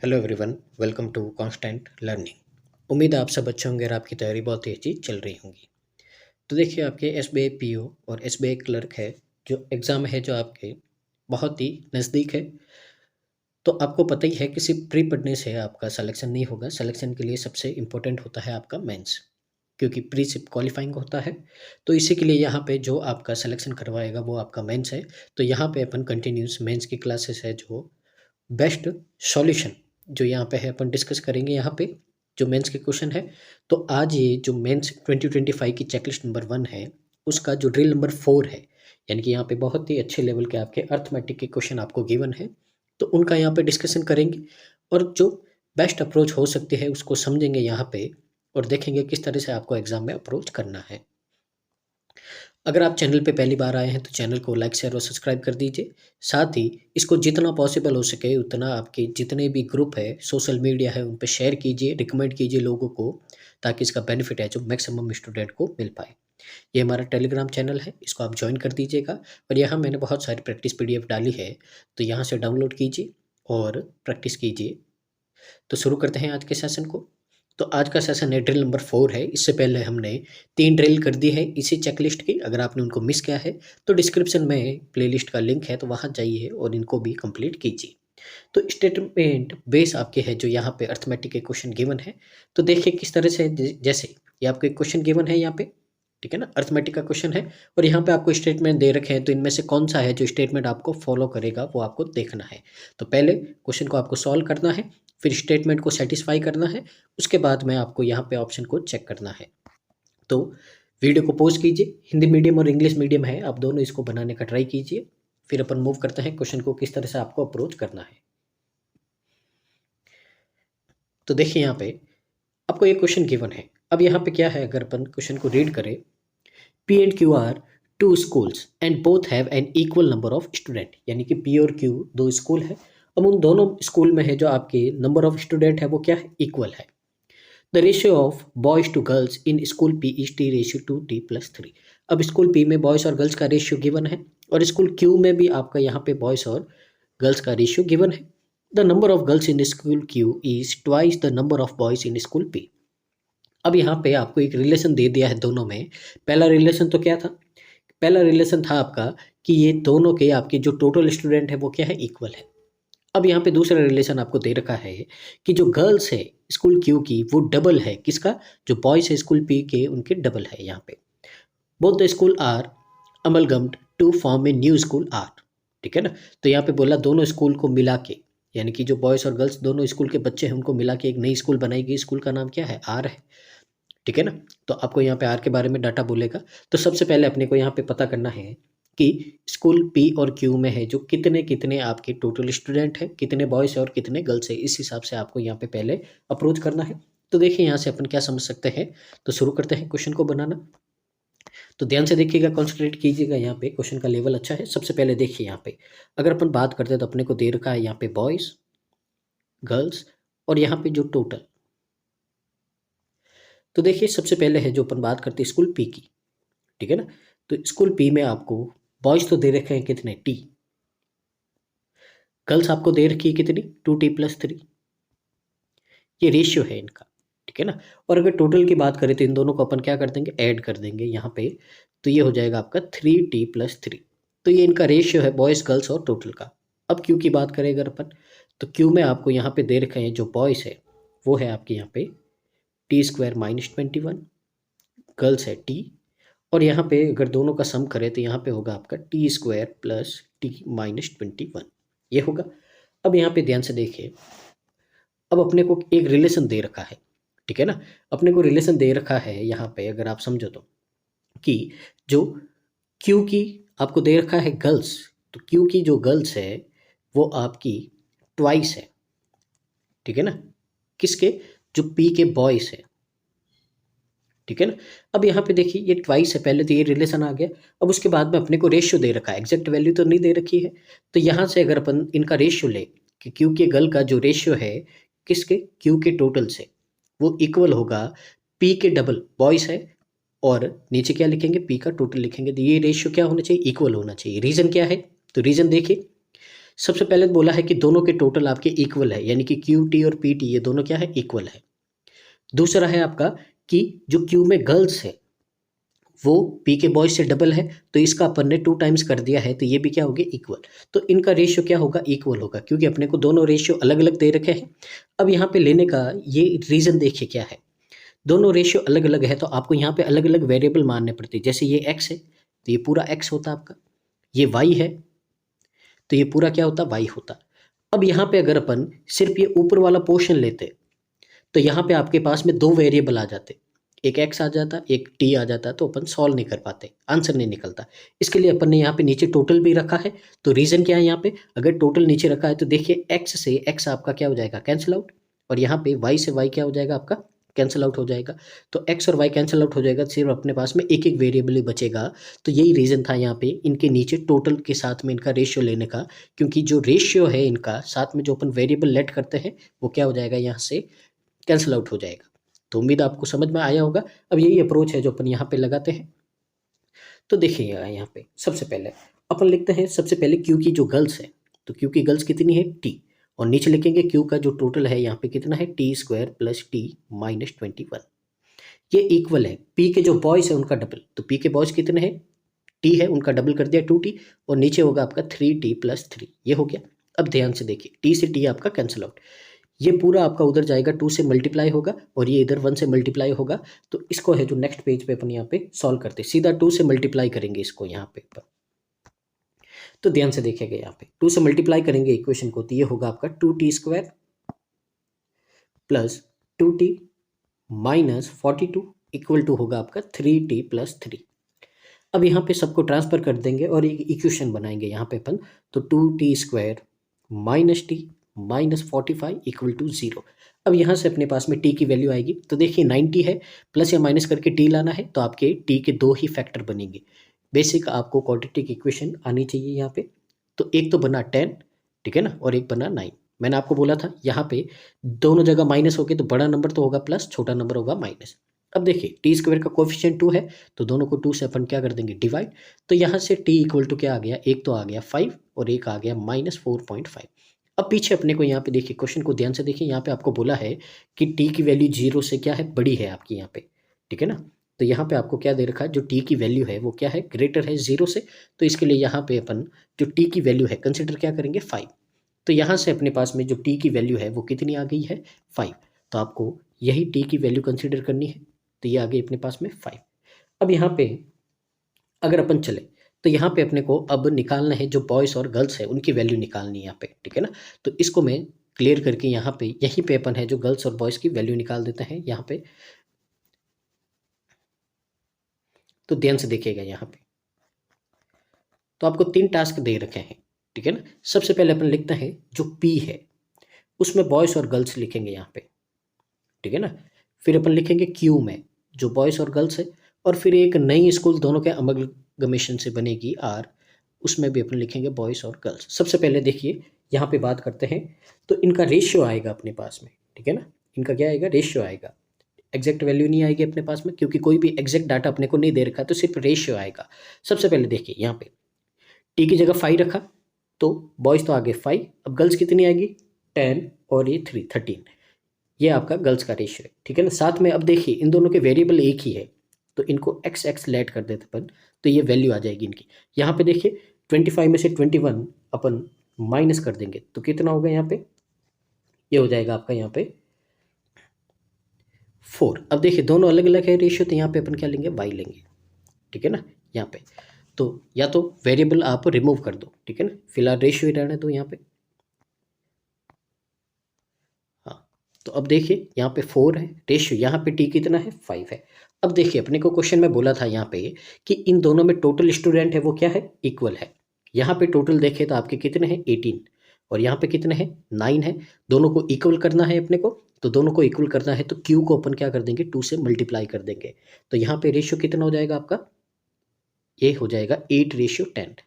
Hello everyone, welcome to constant learning. उम्मीद है आप सब अच्छे होंगे और आपकी तैयारी बहुत ही अच्छी चल रही होंगी। तो देखिए, आपके एसबीआई पीओ और एसबीआई क्लर्क है, जो एग्ज़ाम है जो आपके बहुत ही नज़दीक है। तो आपको पता ही है कि सिर्फ प्री पढ़ने से आपका सिलेक्शन नहीं होगा। सिलेक्शन के लिए सबसे इम्पोर्टेंट होता है आपका मेंस, क्योंकि प्री सिर्फ क्वालिफाइंग होता है। तो इसी के लिए यहाँ पे जो आपका सिलेक्शन करवाएगा वो आपका मेंस है। तो यहाँ पे अपन कंटिन्यूस मेंस की क्लासेस है, जो बेस्ट सॉल्यूशन जो यहाँ पे है अपन डिस्कस करेंगे यहाँ पे, जो मेंस के क्वेश्चन है। तो आज ये जो मेंस 2025 की चेकलिस्ट नंबर 1 है, उसका जो ड्रिल नंबर 4 है, यानी कि यहाँ पे बहुत ही अच्छे लेवल के आपके अर्थमेटिक के क्वेश्चन आपको गिवन है। तो उनका यहाँ पे डिस्कशन करेंगे और जो बेस्ट अप्रोच हो सकती है उसको समझेंगे यहाँ पे, और देखेंगे किस तरह से आपको एग्जाम में अप्रोच करना है। अगर आप चैनल पे पहली बार आए हैं तो चैनल को लाइक शेयर और सब्सक्राइब कर दीजिए। साथ ही इसको जितना पॉसिबल हो सके उतना आपके जितने भी ग्रुप है, सोशल मीडिया है, उन पे शेयर कीजिए, रिकमेंड कीजिए लोगों को, ताकि इसका बेनिफिट है जो मैक्सिमम स्टूडेंट को मिल पाए। ये हमारा टेलीग्राम चैनल है, इसको आप ज्वाइन कर दीजिएगा। और यहाँ मैंने बहुत सारी प्रैक्टिस पीडीएफ डाली है, तो यहाँ से डाउनलोड कीजिए और प्रैक्टिस कीजिए। तो शुरू करते हैं आज के सेशन को। तो आज का सेशन है ड्रिल नंबर 4 है। इससे पहले हमने 3 ड्रिल कर दी है इसी चेकलिस्ट की। अगर आपने उनको मिस किया है तो डिस्क्रिप्शन में प्लेलिस्ट का लिंक है, तो वहाँ जाइए और इनको भी कंप्लीट कीजिए। तो स्टेटमेंट बेस आपके है जो यहाँ पे अर्थमेटिक के क्वेश्चन गिवन है। तो देखिए किस तरह से, जैसे ये आपको एक क्वेश्चन गिवन है यहाँ पे, ठीक है ना, अर्थमेटिक का क्वेश्चन है, और यहाँ पे आपको स्टेटमेंट दे रखे हैं। तो इनमें से कौन सा है जो स्टेटमेंट आपको फॉलो करेगा वो आपको देखना है। तो पहले क्वेश्चन को आपको सॉल्व करना है, फिर स्टेटमेंट को सेटिस्फाई करना है, उसके बाद में आपको यहाँ पे ऑप्शन को चेक करना है। तो वीडियो को पॉज कीजिए, हिंदी मीडियम और इंग्लिश मीडियम है, आप दोनों इसको बनाने का ट्राई कीजिए। फिर अपन मूव करते हैं क्वेश्चन को किस तरह से आपको अप्रोच करना है। तो देखिए यहाँ पे आपको एक क्वेश्चन गिवन है। अब यहाँ पे क्या है, अगर अपन क्वेश्चन को रीड करें, P and Q are two schools and both have an equal number of student, यानी कि पी और क्यू दो स्कूल है। अब उन दोनों स्कूल में है जो आपके नंबर ऑफ स्टूडेंट है वो क्या है, इक्वल है। The ratio of boys to girls in school P is T ratio to T plus 3। अब स्कूल पी में बॉयज और गर्ल्स का रेशियो गिवन है, और स्कूल क्यू में भी आपका यहाँ पे बॉयज और गर्ल्स का रेशियो गिवन है। The number of girls in school Q is twice the number of boys in school P. अब यहाँ पे आपको एक रिलेशन दे दिया है दोनों में। पहला रिलेशन तो क्या था, पहला रिलेशन था आपका कि ये दोनों के आपके जो टोटल स्टूडेंट है वो क्या है, इक्वल है। अब यहाँ पे दूसरा रिलेशन आपको दे रखा है कि जो गर्ल्स है स्कूल क्यू की वो डबल है किसका, जो बॉयज है स्कूल पी के उनके डबल है। यहाँ पे both the school are amalgamated to form a new school आर, ठीक है ना। तो यहाँ पे बोला दोनों स्कूल को मिला के, यानी कि जो बॉयज और गर्ल्स दोनों स्कूल के बच्चे हैं उनको मिला के एक नई स्कूल बनाएगी। स्कूल का नाम क्या है, आर है, ठीक है ना। तो आपको यहाँ पे आर के बारे में डाटा बोलेगा। तो सबसे पहले अपने को यहाँ पे पता करना है कि स्कूल पी और क्यू में है जो कितने कितने आपके टोटल स्टूडेंट हैं, कितने बॉयज है और कितने गर्ल्स है। इस हिसाब से आपको यहाँ पे पहले अप्रोच करना है। तो देखिए यहाँ से अपन क्या समझ सकते हैं। तो शुरू करते हैं क्वेश्चन को बनाना। तो ध्यान से देखिएगा, कॉन्सेंट्रेट कीजिएगा, यहाँ पे क्वेश्चन का लेवल अच्छा है। सबसे पहले देखिए यहाँ पे अगर अपन बात करते हैं तो अपने को दे रखा है यहाँ पे बॉयज, गर्ल्स, और यहाँ पे जो टोटल। तो देखिए सबसे पहले है जो अपन बात करते हैं स्कूल पी की, ठीक है ना। तो स्कूल पी में आपको बॉयज तो दे रखे हैं कितने, टी। गर्ल्स आपको दे रखी है कितनी, 2t+3। ये रेशियो है इनका, ठीक है ना। और अगर टोटल की बात करें तो इन दोनों को अपन क्या कर देंगे, ऐड कर देंगे यहाँ पे। तो ये हो जाएगा आपका 3t+3। तो ये इनका रेशियो है बॉयज गर्ल्स और टोटल का। अब क्यू की बात करें अगर अपन, तो क्यू में आपको यहाँ पे दे रखे हैं जो बॉयज है वो है आपके यहाँ पे t² - 21, गर्ल्स है टी, और यहाँ पे अगर दोनों का सम करें तो यहाँ पे होगा आपका t² + t-21, ये होगा। अब यहाँ पे ध्यान से देखिए, अब अपने को एक रिलेशन दे रखा है, ठीक है ना। अपने को रिलेशन दे रखा है यहाँ पे अगर आप समझो तो, कि जो क्यू की आपको दे रखा है गर्ल्स, तो क्यू की जो गर्ल्स है वो आपकी ट्वाइस है, ठीक है ना, किसके, जो पी के बॉयज है, ठीक है ना। अब यहाँ पे देखिए ये ट्वाइस है, पहले तो ये रिलेशन आ गया। अब उसके बाद में अपने को रेशियो दे रखा है, एग्जैक्ट वैल्यू तो नहीं दे रखी है। तो यहाँ से अगर अपन इनका रेशियो ले कि क्यू के गर्ल का जो रेशियो है किसके, क्यू के टोटल से, वो इक्वल होगा पी के डबल बॉयज है, और नीचे क्या लिखेंगे, पी का टोटल लिखेंगे। तो ये रेशियो क्या होना चाहिए, इक्वल होना चाहिए। रीज़न क्या है, तो रीज़न देखिए, सबसे पहले तो बोला है कि दोनों के टोटल आपके इक्वल है, यानी कि क्यू टी और पी टी ये दोनों क्या है, इक्वल है। दूसरा है आपका कि जो क्यू में गर्ल्स है वो पी के बॉयज से डबल है, तो इसका अपन ने 2 टाइम्स कर दिया है, तो ये भी क्या हो गया, इक्वल। तो इनका रेशियो क्या होगा, इक्वल होगा, क्योंकि अपने को दोनों रेशियो अलग अलग दे रखे हैं। अब यहाँ पे लेने का ये रीज़न देखिए क्या है, दोनों रेशियो अलग अलग है तो आपको यहाँ पे अलग अलग वेरिएबल मानने पड़ते हैं। जैसे ये एक्स है तो ये पूरा एक्स होता आपका, ये वाई है तो ये पूरा क्या होता, वाई होता। अब यहाँ पे अगर अपन सिर्फ ये ऊपर वाला पोर्शन लेते तो यहाँ पे आपके पास में 2 वेरिएबल आ जाते, एक एक्स आ जाता, एक टी आ जाता, तो अपन सॉल्व नहीं कर पाते, आंसर नहीं निकलता। इसके लिए अपन ने यहाँ पे नीचे टोटल भी रखा है। तो रीज़न क्या है यहाँ पे, अगर टोटल नीचे रखा है तो देखिए एक्स से एक्स आपका क्या हो जाएगा, कैंसिल आउट, और यहाँ पे वाई से वाई क्या हो जाएगा आपका, कैंसिल आउट हो जाएगा। तो एक्स और वाई कैंसिल आउट हो जाएगा, सिर्फ अपने पास में एक एक वेरिएबल ही बचेगा। तो यही रीज़न था यहाँ पे इनके नीचे टोटल के साथ में इनका रेशियो लेने का, क्योंकि जो रेशियो है इनका साथ में जो अपन वेरिएबल लेट करते हैं वो क्या हो जाएगा, यहाँ से कैंसिल आउट हो जाएगा। तो उम्मीद आपको समझ में आया होगा। अब यही अप्रोच है जो अपन यहाँ पे लगाते हैं। तो देखिएगा यहाँ पे सबसे पहले अपन लिखते हैं, सबसे पहले क्यू की जो गर्ल्स है, तो क्यू की गर्ल्स कितनी है, टी, और नीचे लिखेंगे क्यू का जो टोटल है यहाँ पे कितना है, T square plus T minus 21। ये इक्वल है पी के जो बॉयज़ है उनका डबल, तो पी के बॉयज़ कितने हैं, टी है, उनका डबल कर दिया 2t, और नीचे होगा आपका 3t प्लस 3, ये हो गया। अब ध्यान से देखिए, टी से टी आपका कैंसिल आउट, ये पूरा आपका उधर जाएगा 2 से मल्टीप्लाई होगा, और ये इधर 1 से मल्टीप्लाई होगा। तो इसको है जो नेक्स्ट पेज पे अपन यहाँ पे सॉल्व करते हैं, सीधा 2 से मल्टीप्लाई करेंगे इसको यहाँ पे। तो ध्यान से देखिएगा यहाँ पे 2 से मल्टीप्लाई करेंगे इक्वेशन को, तो ये होगा आपका 2t square plus 2t minus 42 equal to होगा आपका 3t प्लस 3। अब यहाँ पे सबको ट्रांसफर कर देंगे और एक इक्वेशन बनाएंगे यहाँ पे अपन, तो 2t square minus t minus 45 equal to 0। अब यहाँ से अपने पास में t की वैल्यू आएगी, तो देखिए 90 है, प्लस या माइनस करके t लाना है, तो आपके t के 2 ही फैक्टर बनेंगे। बेसिक आपको क्वाड्रेटिक इक्वेशन आनी चाहिए यहाँ पे। तो एक तो बना 10, ठीक है ना, और एक बना 9। मैंने आपको बोला था यहाँ पे दोनों जगह माइनस हो गए, तो बड़ा नंबर तो होगा प्लस, छोटा नंबर होगा माइनस। अब देखिए टी स्क्वायर का कोफिशिएंट 2 है, तो दोनों को 2 से अपन क्या कर देंगे, डिवाइड। तो यहाँ से t इक्वल टू क्या आ गया, एक तो आ गया 5 और एक आ गया माइनस 4.5। अब पीछे अपने को यहाँ पे देखिए, क्वेश्चन को ध्यान से देखिए, यहाँ पे आपको बोला है कि t की वैल्यू 0 से क्या है, बड़ी है आपकी यहाँ पे, ठीक है ना। तो यहाँ पे आपको क्या दे रखा है, जो t की वैल्यू है वो क्या है, ग्रेटर है 0 से। तो इसके लिए यहाँ पे अपन जो t की वैल्यू है कंसिडर क्या करेंगे, 5। तो यहाँ से अपने पास में जो t की वैल्यू है वो कितनी आ गई है, 5। तो आपको यही t की वैल्यू कंसिडर करनी है, तो ये आ गई अपने पास में 5। अब यहाँ पे अगर अपन चले तो यहाँ पे अपने को अब निकालना है जो बॉयज़ और गर्ल्स है उनकी वैल्यू निकालनी है यहाँ पे, ठीक है ना। तो इसको मैं क्लियर करके यहाँ पे यहीं पे अपन है जो गर्ल्स और बॉयज़ की वैल्यू निकाल देते हैं यहाँ पे। तो ध्यान से देखिएगा यहाँ पे, तो आपको 3 टास्क दे रखे हैं, ठीक है ना। सबसे पहले अपन लिखते हैं जो P है उसमें बॉयज़ और गर्ल्स लिखेंगे यहाँ पे, ठीक है ना। फिर अपन लिखेंगे Q में जो बॉयज़ और गर्ल्स है, और फिर एक नई स्कूल दोनों के अमलगमेशन से बनेगी R, उसमें भी अपन लिखेंगे बॉयज़ और गर्ल्स। सबसे पहले देखिए यहाँ पे बात करते हैं, तो इनका रेशियो आएगा अपने पास में, ठीक है ना। इनका क्या आएगा, रेशियो आएगा, एग्जैक्ट वैल्यू नहीं आएगी अपने पास में, क्योंकि कोई भी एग्जैक्ट डाटा अपने को नहीं दे रखा, तो सिर्फ रेशियो आएगा। सबसे पहले देखिए यहाँ पे टी की जगह 5 रखा, तो बॉयज़ तो आगे 5, अब गर्ल्स कितनी आएगी 10 और ये 3 13, ये आपका गर्ल्स का रेशियो है, ठीक है ना। साथ में अब देखिए इन दोनों के वेरिएबल एक ही है, तो इनको एक्स एक्स लेट कर देते अपन, तो ये वैल्यू आ जाएगी इनकी। यहाँ पे देखिए 25 में से 21 अपन माइनस कर देंगे, तो कितना होगा यहाँ पे, ये हो जाएगा आपका यहाँ पे 4। अब देखिए दोनों अलग अलग है रेशियो, तो यहाँ पे अपन क्या लेंगे, वाई लेंगे, ठीक है ना। यहाँ पे तो या तो वेरिएबल आप रिमूव कर दो, ठीक है ना, फिलहाल रेशियो ही रहने दो यहाँ पे। हाँ, तो अब देखिए यहाँ पे 4 है रेशियो, यहाँ पे टी कितना है, 5 है। अब देखिए अपने को क्वेश्चन में बोला था यहाँ पे कि इन दोनों में टोटल स्टूडेंट है वो क्या है, इक्वल है। यहाँ पे टोटल देखे तो आपके कितने हैं 18, और यहाँ पे कितने हैं 9 है। दोनों को इक्वल करना है अपने को, तो दोनों को इक्वल करना है तो क्यू को अपन क्या कर देंगे, 2 से मल्टीप्लाई कर देंगे। तो यहाँ पे रेशियो कितना हो जाएगा आपका, ये हो जाएगा 8:10।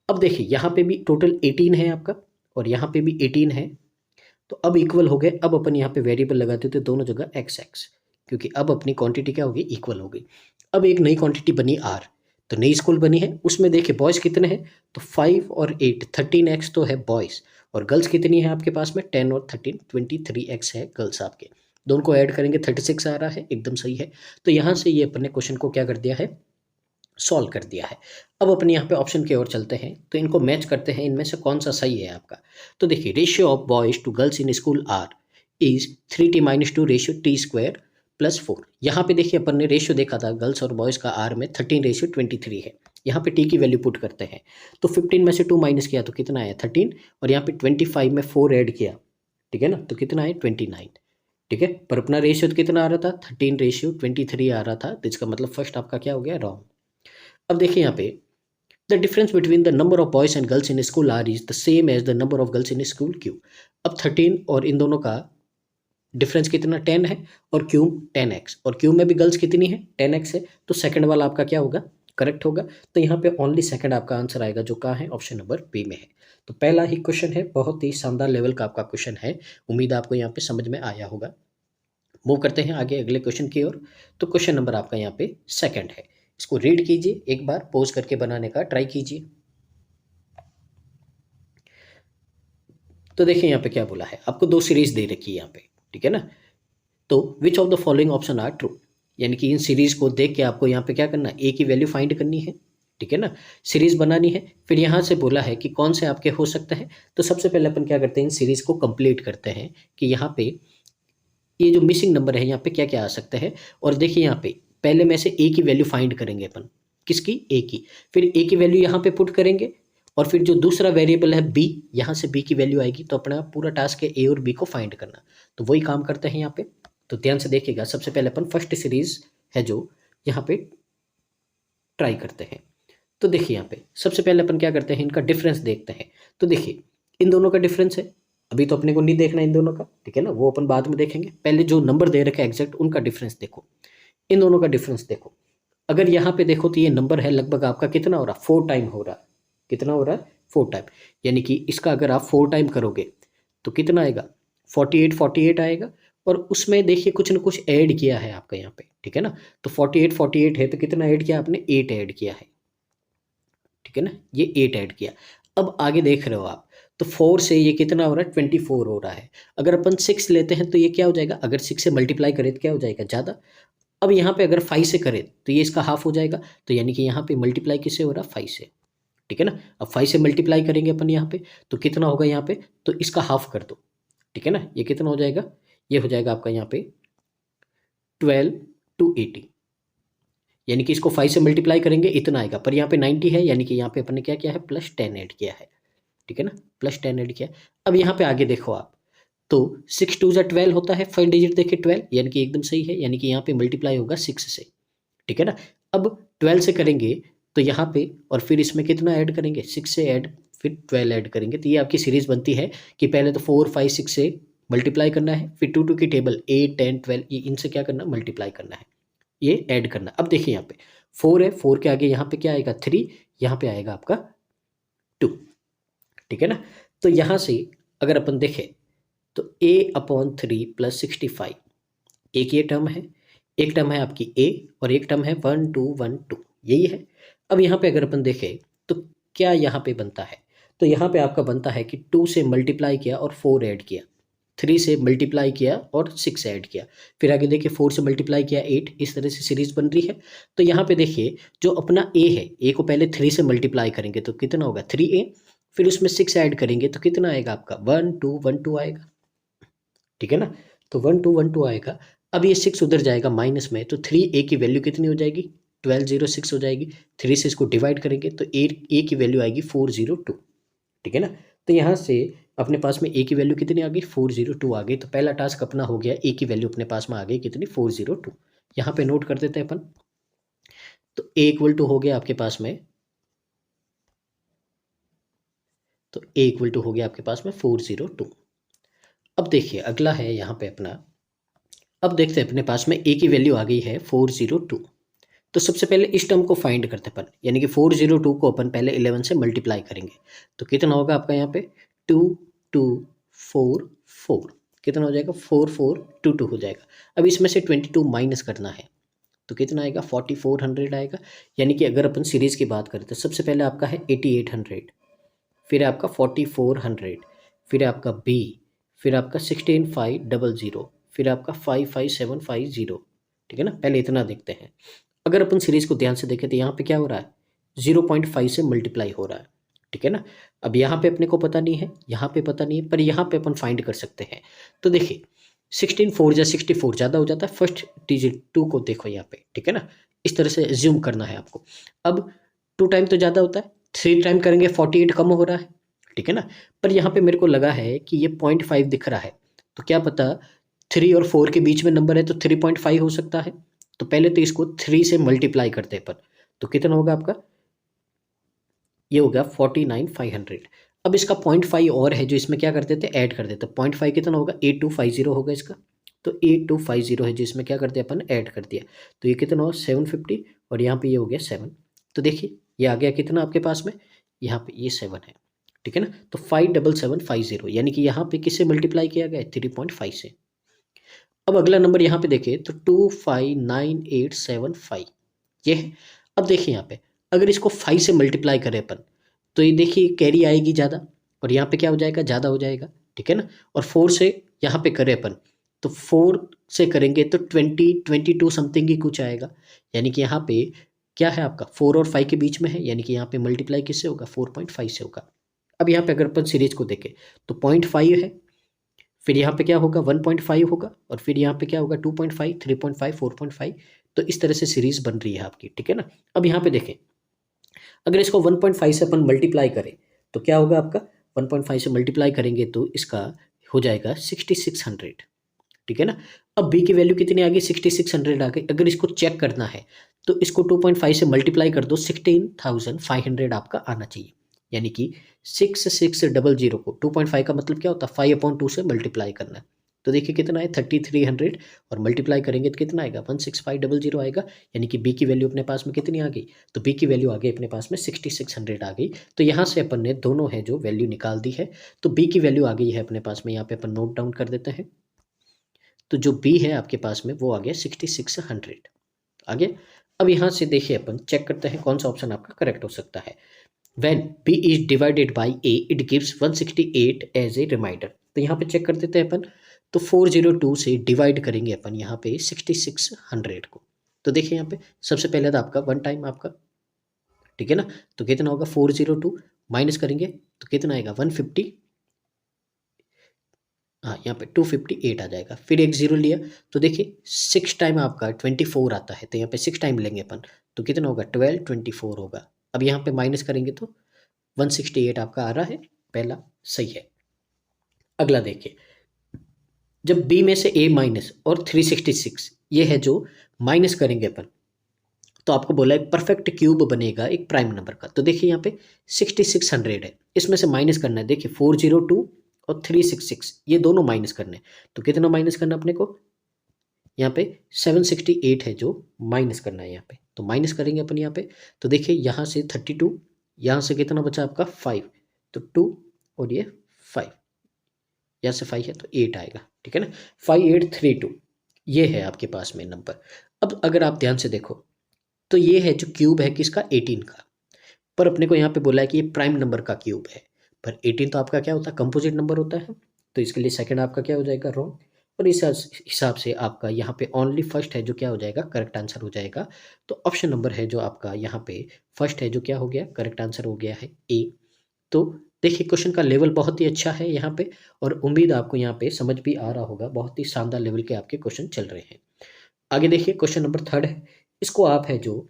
अब देखिए यहाँ पे भी टोटल 18 है आपका, और यहाँ पे भी 18 है, तो अब इक्वल हो गए। अब अपन यहाँ पे वेरिएबल लगाते थे दोनों जगह एक्स एक्स, क्योंकि अब अपनी क्वांटिटी क्या होगी, इक्वल हो गई। अब एक नई क्वांटिटी बनी आर, तो नई स्कूल बनी है, उसमें देखिए बॉयज़ कितने हैं, तो 5 और 8 13x तो है बॉयज़, और गर्ल्स कितनी है आपके पास में 10 और 13 23x है गर्ल्स आपके। दोनों को ऐड करेंगे 36 आ रहा है, एकदम सही है। तो यहाँ से ये अपन ने क्वेश्चन को क्या कर दिया है, सॉल्व कर दिया है। अब अपन यहाँ पे ऑप्शन की ओर चलते हैं, तो इनको मैच करते हैं, इनमें से कौन सा सही है आपका। तो देखिए ratio of boys to girls in school are is 3t - 2 ratio t² + 4। यहाँ पे देखिए अपन ने रेशियो देखा था गर्ल्स और बॉयज़ का आर में 13:23 है। यहाँ पे टी की वैल्यू पुट करते हैं, तो 15 में से 2 माइनस किया तो कितना आया 13, और यहाँ पे 25 में 4 ऐड किया, ठीक है ना, तो कितना है 29, ठीक है। पर अपना रेशियो तो कितना आ रहा था 13:23 आ रहा था, तो इसका मतलब फर्स्ट आपका क्या हो गया, रॉन्ग। अब देखिए यहाँ पे the difference between the number of boys and girls in school are is the same as the number of girls in school Q. अब 13 और इन दोनों का डिफरेंस कितना 10 है, और क्यू 10x, और क्यू में भी गर्ल्स कितनी है 10x है, तो सेकंड वाला आपका क्या होगा, करेक्ट होगा। तो यहाँ पे ओनली सेकंड आपका आंसर आएगा, जो कहाँ है, ऑप्शन नंबर बी में है। तो पहला ही क्वेश्चन है, बहुत ही शानदार लेवल का आपका क्वेश्चन है, उम्मीद आपको यहाँ पे समझ में आया होगा। मूव करते हैं आगे अगले क्वेश्चन की ओर। तो क्वेश्चन नंबर आपका यहाँ पे सेकंड है, इसको रीड कीजिए, एक बार पॉज करके बनाने का ट्राई कीजिए। तो देखिए यहाँ पे क्या बोला है, आपको दो सीरीज दे रखी है यहाँ पे, ठीक है ना। तो which of the following option are true, यानी कि इन सीरीज को देख के आपको यहाँ पे क्या करना है, ए की वैल्यू फाइंड करनी है, ठीक है ना, सीरीज बनानी है। फिर यहाँ से बोला है कि कौन से आपके हो सकते हैं, तो सबसे पहले अपन क्या करते हैं, इन सीरीज को कंप्लीट करते हैं कि यहाँ पे ये जो मिसिंग नंबर है यहाँ पे क्या क्या आ सकते हैं। और देखिए यहाँ पे पहले में से ए की वैल्यू फाइंड करेंगे अपन, किसकी, ए की, फिर ए की वैल्यू यहाँ पे पुट करेंगे, और फिर जो दूसरा वेरिएबल है बी, यहाँ से बी की वैल्यू आएगी, तो अपना पूरा टास्क है ए और बी को फाइंड करना। तो वही काम करते हैं यहाँ पे। तो ध्यान से देखिएगा, सबसे पहले अपन फर्स्ट सीरीज है जो यहाँ पे ट्राई करते हैं। तो देखिए यहाँ पे सबसे पहले अपन क्या करते हैं, इनका डिफरेंस देखते हैं। तो देखिए इन दोनों का डिफरेंस है, अभी तो अपने को नहीं देखना इन दोनों का, ठीक है ना, वो अपन बाद में देखेंगे। पहले जो नंबर दे रखे एग्जैक्ट उनका डिफरेंस देखो, इन दोनों का डिफरेंस देखो। अगर यहाँ पे देखो तो ये नंबर है लगभग आपका कितना हो रहा, 4 टाइम हो रहा है, कितना हो रहा है 4 टाइम, यानी कि इसका अगर आप 4 टाइम करोगे तो कितना आएगा 48 आएगा। और उसमें देखिए कुछ ना कुछ ऐड किया है आपका यहाँ पे, ठीक है ना। तो 48 है, तो कितना ऐड किया आपने, 8 ऐड किया है, ठीक है ना, ये 8 ऐड किया। अब आगे देख रहे हो आप, तो 4 से ये कितना हो रहा है 24 हो रहा है। अगर अपन 6 लेते हैं तो ये क्या हो जाएगा, अगर 6 से मल्टीप्लाई करें तो क्या हो जाएगा, ज़्यादा। अब यहाँ पे अगर 5 से करें तो ये इसका हाफ हो जाएगा, तो यानी कि यहाँ पे मल्टीप्लाई किससे हो रहा है, 5 से, ठीक है ना। अब 5 से मल्टीप्लाई करेंगे अपन यहाँ पे, तो कितना होगा यहाँ पे, तो इसका हाफ कर दो, ठीक है ना, ये कितना हो जाएगा, ये हो जाएगा आपका यहाँ पे 12/80, यानी कि इसको 5 से मल्टीप्लाई करेंगे इतना आएगा। पर यहाँ पे 90 है, यानी कि यहाँ पे अपन ने क्या किया है, +10 ऐड किया है, ठीक है ना, +10 ऐड किया। अब यहाँ पे आगे देखो आप, तो 6 2 12 होता है, फर्स्ट डिजिट देखिए 12, यानी कि एकदम सही है, यानी कि यहाँ पे मल्टीप्लाई होगा 6 से, ठीक है ना। अब 12 से करेंगे तो यहाँ पे, और फिर इसमें कितना ऐड करेंगे, 6 से ऐड, फिर 12 ऐड करेंगे, तो ये आपकी सीरीज बनती है कि पहले तो 4 5 6 से मल्टीप्लाई करना है, फिर 2 2 की टेबल 8 10 12, ये इनसे क्या करना, मल्टीप्लाई करना है, ये ऐड करना। अब देखिए यहाँ पे 4 है, 4 के आगे यहाँ पे क्या आएगा 3, यहाँ पे आएगा आपका 2, ठीक है ना। तो यहाँ से अगर अपन देखें तो a/3 + 65, एक ये टर्म है, एक टर्म है आपकी a, और एक टर्म है 1 2 1 2, यही है। अब यहाँ पे अगर अपन देखें तो क्या यहाँ पे बनता है, तो यहाँ पे आपका बनता है कि 2 से मल्टीप्लाई किया और 4 ऐड किया, 3 से मल्टीप्लाई किया और 6 ऐड किया, फिर आगे देखिए 4 से मल्टीप्लाई किया 8, इस तरह से सीरीज बन रही है। तो यहाँ पे देखिए जो अपना a है, a को पहले 3 से मल्टीप्लाई करेंगे तो कितना होगा 3a, फिर उसमें 6 ऐड करेंगे तो कितना आएगा आपका 1 2 1 2 आएगा, ठीक है ना। तो 1 2 1 2 आएगा। अब ये 6 उधर जाएगा माइनस में, तो 3a की वैल्यू कितनी हो जाएगी 1206 हो जाएगी। 3 से इसको डिवाइड करेंगे तो a की वैल्यू आएगी 402, ठीक है ना। तो यहाँ से अपने पास में a की वैल्यू कितनी आ गई 402 आ गई। तो पहला टास्क अपना हो गया, a की वैल्यू अपने पास में आ गई कितनी 402। यहाँ पे नोट कर देते हैं अपन। तो a = हो गया आपके पास में, तो a = हो गया आपके पास में 402। अब देखिए अगला है यहाँ पे अपना, अब देखते हैं अपने पास में a की वैल्यू आ गई है 402। तो सबसे पहले इस टर्म को फाइंड करते हैं अपन, यानी कि 402 को अपन पहले 11 से मल्टीप्लाई करेंगे, तो कितना होगा आपका यहाँ पे 2 2 4 4, कितना हो जाएगा 4 4 2 2 हो जाएगा। अब इसमें से 22 माइनस करना है, तो कितना आएगा 4400 आएगा। यानी कि अगर अपन सीरीज़ की बात करें तो सबसे पहले आपका है 8800, फिर आपका 4400, फिर आपका बी, फिर आपका 16500, फिर आपका 55750। ठीक है ना, पहले इतना देखते हैं। अगर अपन सीरीज़ को ध्यान से देखें तो यहाँ पे क्या हो रहा है, 0.5 से मल्टीप्लाई हो रहा है। ठीक है ना, अब यहाँ पे अपने को पता नहीं है, यहाँ पे पता नहीं है, पर यहाँ पे अपन फाइंड कर सकते हैं। तो देखिए 16 4 या 64 ज़्यादा हो जाता है, फर्स्ट डिजिट 2 को देखो यहाँ पे। ठीक है ना, इस तरह से एज्यूम करना है आपको। अब 2 टाइम तो ज़्यादा होता है, 3 टाइम करेंगे 48 कम हो रहा है। ठीक है ना, पर यहाँ पे मेरे को लगा है कि ये 0.5 दिख रहा है, तो क्या पता 3 और 4 के बीच में नंबर है तो 3.5 हो सकता है। तो पहले तो इसको 3 से मल्टीप्लाई करते हैं अपन, तो कितना होगा आपका, ये हो गया 49500। अब इसका 0.5 और है जो इसमें क्या कर देते, ऐड कर देते। 0.5 कितना होगा, 8250 होगा इसका। तो 8250 है जिसमें क्या करते अपन, ऐड कर दिया। तो ये कितना होगा 750, और यहाँ पे ये हो गया 7। तो देखिए ये आ गया कितना आपके पास में, यहाँ पे ये 7 है। ठीक है ना, तो 57750, यानी कि यहाँ पे किससे मल्टीप्लाई किया गया है, 3.5 से। अब अगला नंबर यहाँ पे देखें तो 259875 ये है। अब देखिए यहाँ पे अगर इसको 5 से मल्टीप्लाई करें अपन, तो ये देखिए कैरी आएगी ज़्यादा, और यहाँ पे क्या हो जाएगा, ज़्यादा हो जाएगा। ठीक है ना, और 4 से यहाँ पे करें अपन, तो 4 से करेंगे तो 22 समथिंग ही कुछ आएगा। यानी कि यहाँ पे क्या है आपका 4 और 5 के बीच में है, यानी कि यहाँ पे मल्टीप्लाई किससे होगा, 4.5 से होगा। अब यहाँ पे अगर अपन सीरीज को देखें तो 0.5 है, फिर यहाँ पे क्या होगा 1.5 होगा, और फिर यहाँ पे क्या होगा 2.5, 3.5, 4.5। तो इस तरह से सीरीज बन रही है आपकी। ठीक है ना, अब यहाँ पे देखें अगर इसको 1.5 से अपन मल्टीप्लाई करें तो क्या होगा आपका, 1.5 से मल्टीप्लाई करेंगे तो इसका हो जाएगा 6600। ठीक है ना, अब बी की वैल्यू कितनी आ गई, 6600 आ गई। अगर इसको चेक करना है तो इसको 2.5 से मल्टीप्लाई कर दो, 16500 आपका आना चाहिए। यानी कि 6600 को 2.5 का मतलब क्या होता है, 5/2 से मल्टीप्लाई करना है। तो देखिए कितना है 3300, और मल्टीप्लाई करेंगे तो कितना आएगा 16500 आएगा। यानी कि बी की वैल्यू अपने पास में कितनी आ गई, तो बी की वैल्यू आ गई अपने पास में 6600 आ गई। तो यहाँ से अपन ने दोनों है जो वैल्यू निकाल दी है। तो बी की वैल्यू आ गई है अपने पास में, यहाँ पे अपन नोट डाउन कर देते हैं। तो जो बी है आपके पास में वो आ गया 6600 आ गया। अब यहाँ से देखिए अपन चेक करते हैं कौन सा ऑप्शन आपका करेक्ट हो सकता है। When b is divided by a, it gives 168 as a reminder। तो यहाँ पे चेक कर देते हैं अपन, तो 402 से डिवाइड करेंगे अपन यहाँ पे 6600 को। तो देखिए यहाँ पे सबसे पहले तो आपका 1 टाइम आपका, ठीक है ना, तो कितना होगा 402 माइनस करेंगे तो कितना आएगा 150, हाँ यहाँ पे 258 आ जाएगा। फिर एक जीरो लिया तो देखिए 6 टाइम आपका 24 आता है, तो यहाँ पे 6 टाइम लेंगे अपन, तो कितना होगा 1224 होगा। अब यहाँ पे माइनस करेंगे तो 168 आपका आ रहा है, पहला सही है। अगला देखिए, जब बी में से ए माइनस और 366 ये है जो माइनस करेंगे अपन, तो आपको बोला एक परफेक्ट क्यूब बनेगा एक प्राइम नंबर का। तो देखिए यहाँ पे 6600 है, इसमें से माइनस करना है। देखिए 402 और 366 ये दोनों माइनस करने हैं, तो कितना माइनस करना अपने को, यहाँ पे 768 है जो माइनस करना है यहाँ पे। तो माइनस करेंगे अपन यहाँ पे, तो देखिए यहाँ से 32, यहाँ से कितना बचा आपका 5, तो 2 और ये 5, यहाँ से 5 है तो 8 आएगा। ठीक है ना, 5832 ये है आपके पास में नंबर। अब अगर आप ध्यान से देखो तो ये है जो क्यूब है किसका, 18 का, पर अपने को यहाँ पे बोला है कि ये प्राइम नंबर का क्यूब है। पर 18 तो आपका क्या होता है, कंपोजिट नंबर होता है, तो इसके लिए सेकंड आपका क्या हो जाएगा, रॉन्ग। और इस हिसाब से आपका यहाँ पे ओनली फर्स्ट है जो क्या हो जाएगा, करेक्ट आंसर हो जाएगा। तो ऑप्शन नंबर है जो आपका यहाँ पे फर्स्ट है जो क्या हो गया, करेक्ट आंसर हो गया है ए। तो देखिए क्वेश्चन का लेवल बहुत ही अच्छा है यहाँ पे, और उम्मीद आपको यहाँ पे समझ भी आ रहा होगा, बहुत ही शानदार लेवल के आपके क्वेश्चन चल रहे हैं। आगे देखिए क्वेश्चन नंबर 3 है, इसको आप है जो